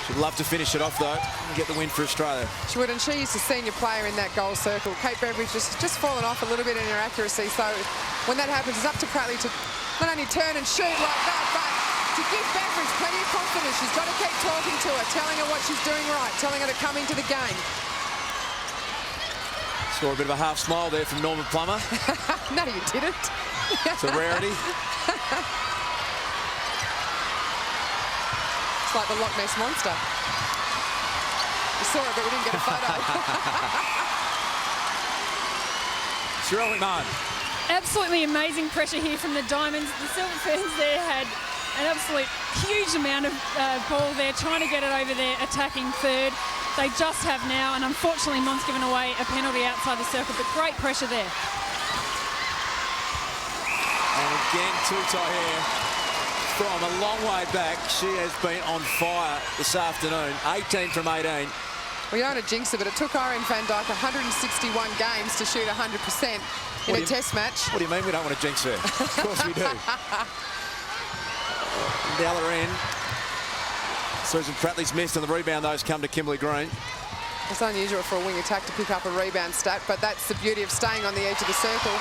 She'd love to finish it off, though, and get the win for Australia. She would, and she's the senior player in that goal circle. Kate Beveridge just fallen off a little bit in her accuracy, so when that happens, it's up to Prattley to not only turn and shoot like that, but to give Beveridge plenty of confidence. She's got to keep talking to her, telling her what she's doing right, telling her to come into the game. Saw a bit of a half smile there from Norman Plummer. No, you didn't. It's a rarity. It's like the Loch Ness Monster. We saw it, but we didn't get a photo. Sherelle McMahon. Absolutely amazing pressure here from the Diamonds. The Silver Ferns there had an absolute huge amount of ball there, trying to get it over there, attacking third. They just have now, and unfortunately Mon's given away a penalty outside the circle, but great pressure there. And again, Tutai here from a long way back. She has been on fire this afternoon. 18 from 18. We don't want to jinx it, but it took Irene van Dijk 161 games to shoot 100% in a test match. What do you mean we don't want to jinx her? Of course we do. The other end. Susan Prattley's missed, and the rebound, those come to Kimberly Green. It's unusual for a wing attack to pick up a rebound stat, but that's the beauty of staying on the edge of the circle.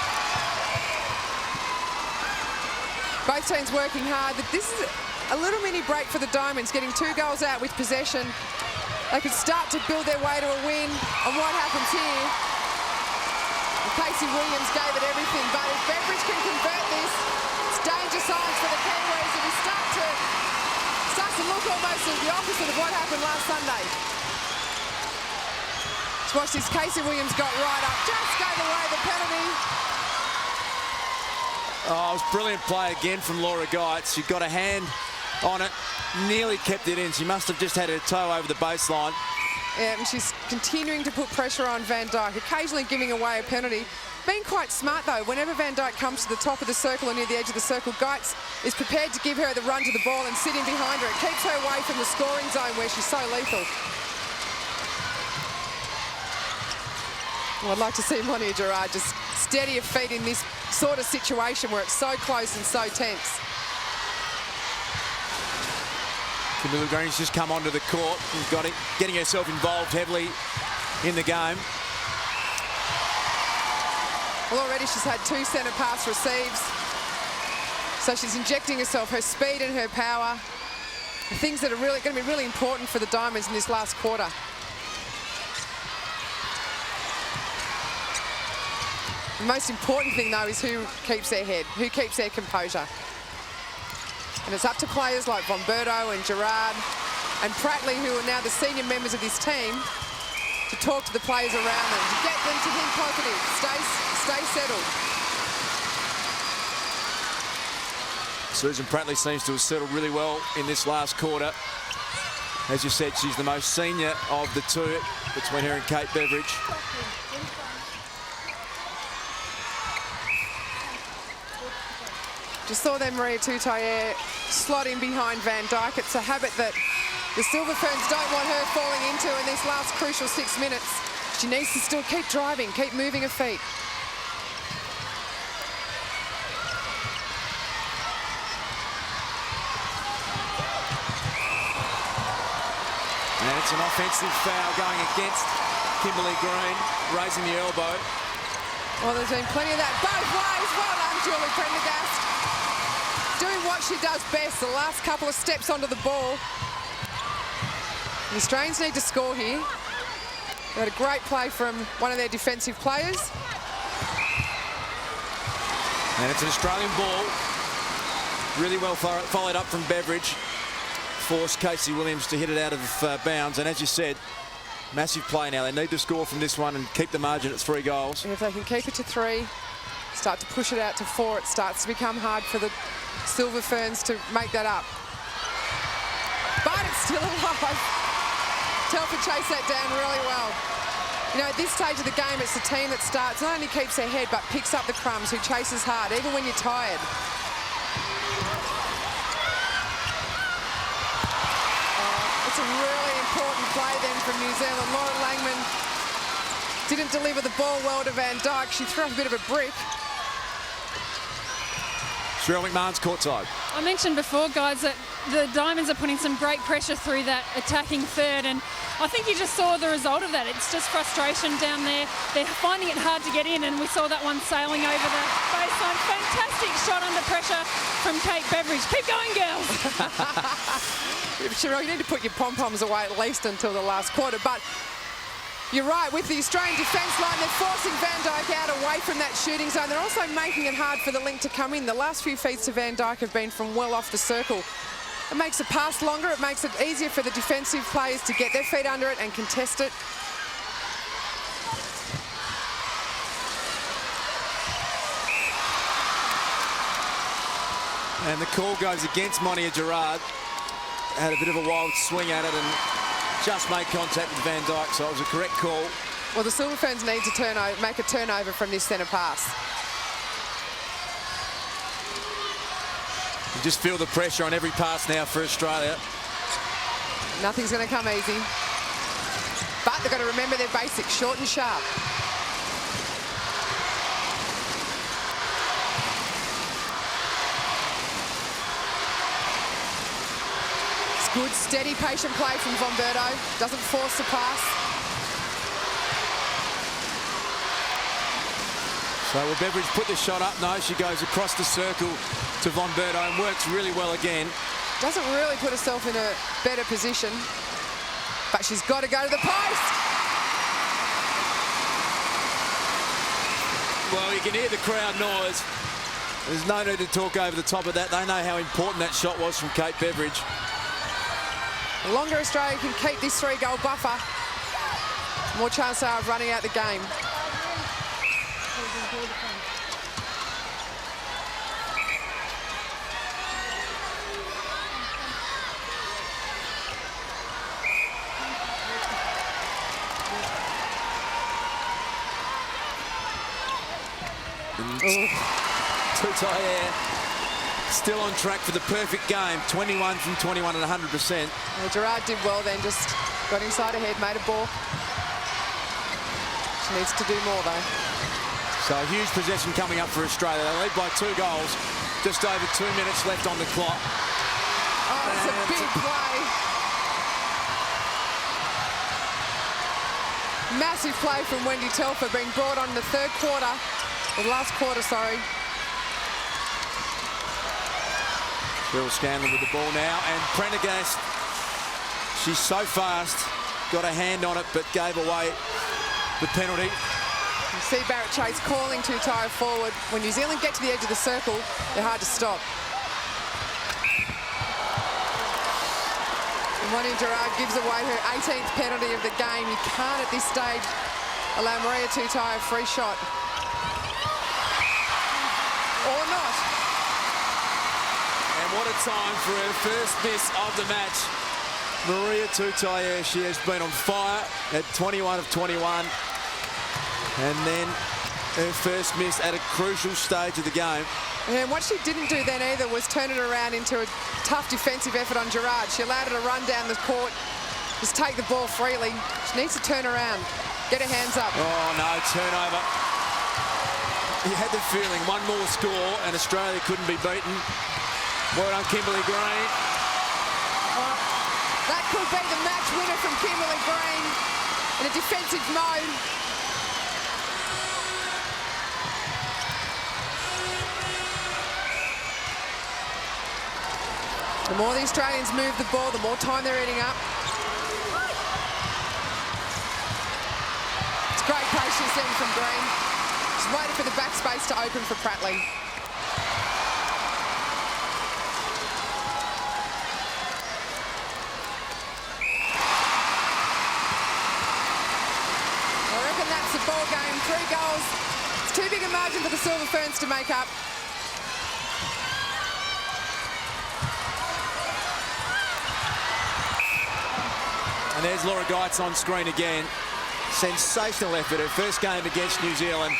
Both teams working hard, but this is a little mini break for the Diamonds, getting 2 goals out with possession. They could start to build their way to a win, and what happens here? Casey Williams gave it everything, but if Beveridge can convert this, it's danger signs for the Kiwis, and we starts to look almost as the opposite of what happened last Sunday. Let's watch this. Casey Williams got right up, just gave away the penalty. Oh, it was brilliant play again from Laura Geitz. She got a hand on it, nearly kept it in. She must have just had her toe over the baseline. Yeah, and she's continuing to put pressure on Van Dijk, occasionally giving away a penalty. been quite smart, though. Whenever Van Dijk comes to the top of the circle or near the edge of the circle, Geitz is prepared to give her the run to the ball and sit in behind her. It keeps her away from the scoring zone where she's so lethal. Well, I'd like to see Monia Gerard just steady her feet in this sort of situation where it's so close and so tense. Camilla Green's just come onto the court and getting herself involved heavily in the game. Well, already she's had 2 centre pass receives. So she's injecting herself, her speed and her power. Things that are really going to be really important for the Diamonds in this last quarter. The most important thing, though, is who keeps their head, who keeps their composure. And it's up to players like Bomberto and Gerard and Pratley, who are now the senior members of this team, to talk to the players around them, to get them to think positive, stay settled. Susan Pratley seems to have settled really well in this last quarter. As you said, she's the most senior of the two between her and Kate Beveridge. Just saw them Maria Toutayer slot in behind Van Dijk. It's a habit that the Silver Ferns don't want her falling into in this last crucial 6 minutes. She needs to still keep driving, keep moving her feet. And it's an offensive foul going against Kimberly Green, raising the elbow. Well, there's been plenty of that both ways. Well done, Julie Prendergast. Doing what she does best, the last couple of steps onto the ball. The Australians need to score here. They had a great play from one of their defensive players. And it's an Australian ball. Really well followed up from Beveridge. Forced Casey Williams to hit it out of bounds. And as you said, massive play now. They need to score from this one and keep the margin at 3 goals. And if they can keep it to 3, start to push it out to 4, it starts to become hard for the Silver Ferns to make that up. But it's still alive. Telford chased that down really well. You know, at this stage of the game, it's the team that starts, not only keeps their head, but picks up the crumbs, who chases hard, even when you're tired. It's a really important play then from New Zealand. Lauren Langman didn't deliver the ball well to Van Dijk. She threw up a bit of a brick. Cheryl McMahon's courtside. I mentioned before, guys, that the Diamonds are putting some great pressure through that attacking third, and I think you just saw the result of that. It's just frustration down there. They're finding it hard to get in, and we saw that one sailing over the baseline. Fantastic shot under pressure from Kate Beveridge. Keep going, girls. Cheryl, you need to put your pom-poms away at least until the last quarter, but you're right, with the Australian defence line, they're forcing Van Dijk out away from that shooting zone. They're also making it hard for the link to come in. The last few feeds to Van Dijk have been from well off the circle. It makes the pass longer, it makes it easier for the defensive players to get their feet under it and contest it. And the call goes against Monia Gerard. Had a bit of a wild swing at it and just made contact with Van Dijk, so it was a correct call. Well, the Silver Ferns need to make a turnover from this centre pass. You just feel the pressure on every pass now for Australia. Nothing's going to come easy. But they've got to remember their basics, short and sharp. It's good, steady, patient play from Bomberto. Doesn't force the pass. So will Beveridge put the shot up? No, she goes across the circle to Bomberto and works really well again. Doesn't really put herself in a better position, but she's got to go to the post. Well, you can hear the crowd noise. There's no need to talk over the top of that. They know how important that shot was from Kate Beveridge. The longer Australia can keep this 3-goal buffer, the more chance they are of running out the game. Tutai still on track for the perfect game. 21 from 21 at 100%. Well, Gerard did well then, just got inside ahead, made a ball. She needs to do more though. So a huge possession coming up for Australia. They lead by 2 goals. Just over 2 minutes left on the clock. Oh, it's a big play. Massive play from Wendy Telfer, being brought on in the third quarter, or the last quarter, sorry. Cheryl Scanlon with the ball now, and Prendergast, she's so fast, got a hand on it, but gave away the penalty. You see Barrett Chase calling Tutai forward. When New Zealand get to the edge of the circle, they're hard to stop. And Wani Gerard gives away her 18th penalty of the game. You can't at this stage allow Maria Tutai a free shot. Or not. And what a time for her first miss of the match. Maria Tutai, she has been on fire at 21 of 21. And then her first miss at a crucial stage of the game. And what she didn't do then either was turn it around into a tough defensive effort on Gerard. She allowed her to run down the court, just take the ball freely. She needs to turn around, get her hands up. Oh no, turnover. You had the feeling one more score and Australia couldn't be beaten. Well done, Kimberly Green. Well, that could be the match winner from Kimberly Green in a defensive mode. The more the Australians move the ball, the more time they're eating up. It's great patience then from Green. Just waiting for the back space to open for Pratley. I reckon that's the ball game. 3 goals. It's too big a margin for the Silver Ferns to make up. And there's Laura Geitz on screen again. Sensational effort, her first game against New Zealand.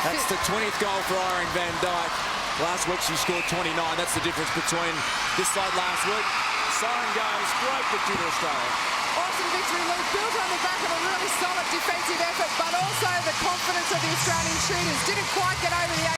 That's the 20th goal for Irene van Dijk. Last week she scored 29. That's the difference between this side last week. Siren goes, great victory to Australia. Awesome victory, Luke. Built on the back of a really solid defensive effort, but also the confidence of the Australian shooters. Didn't quite get over the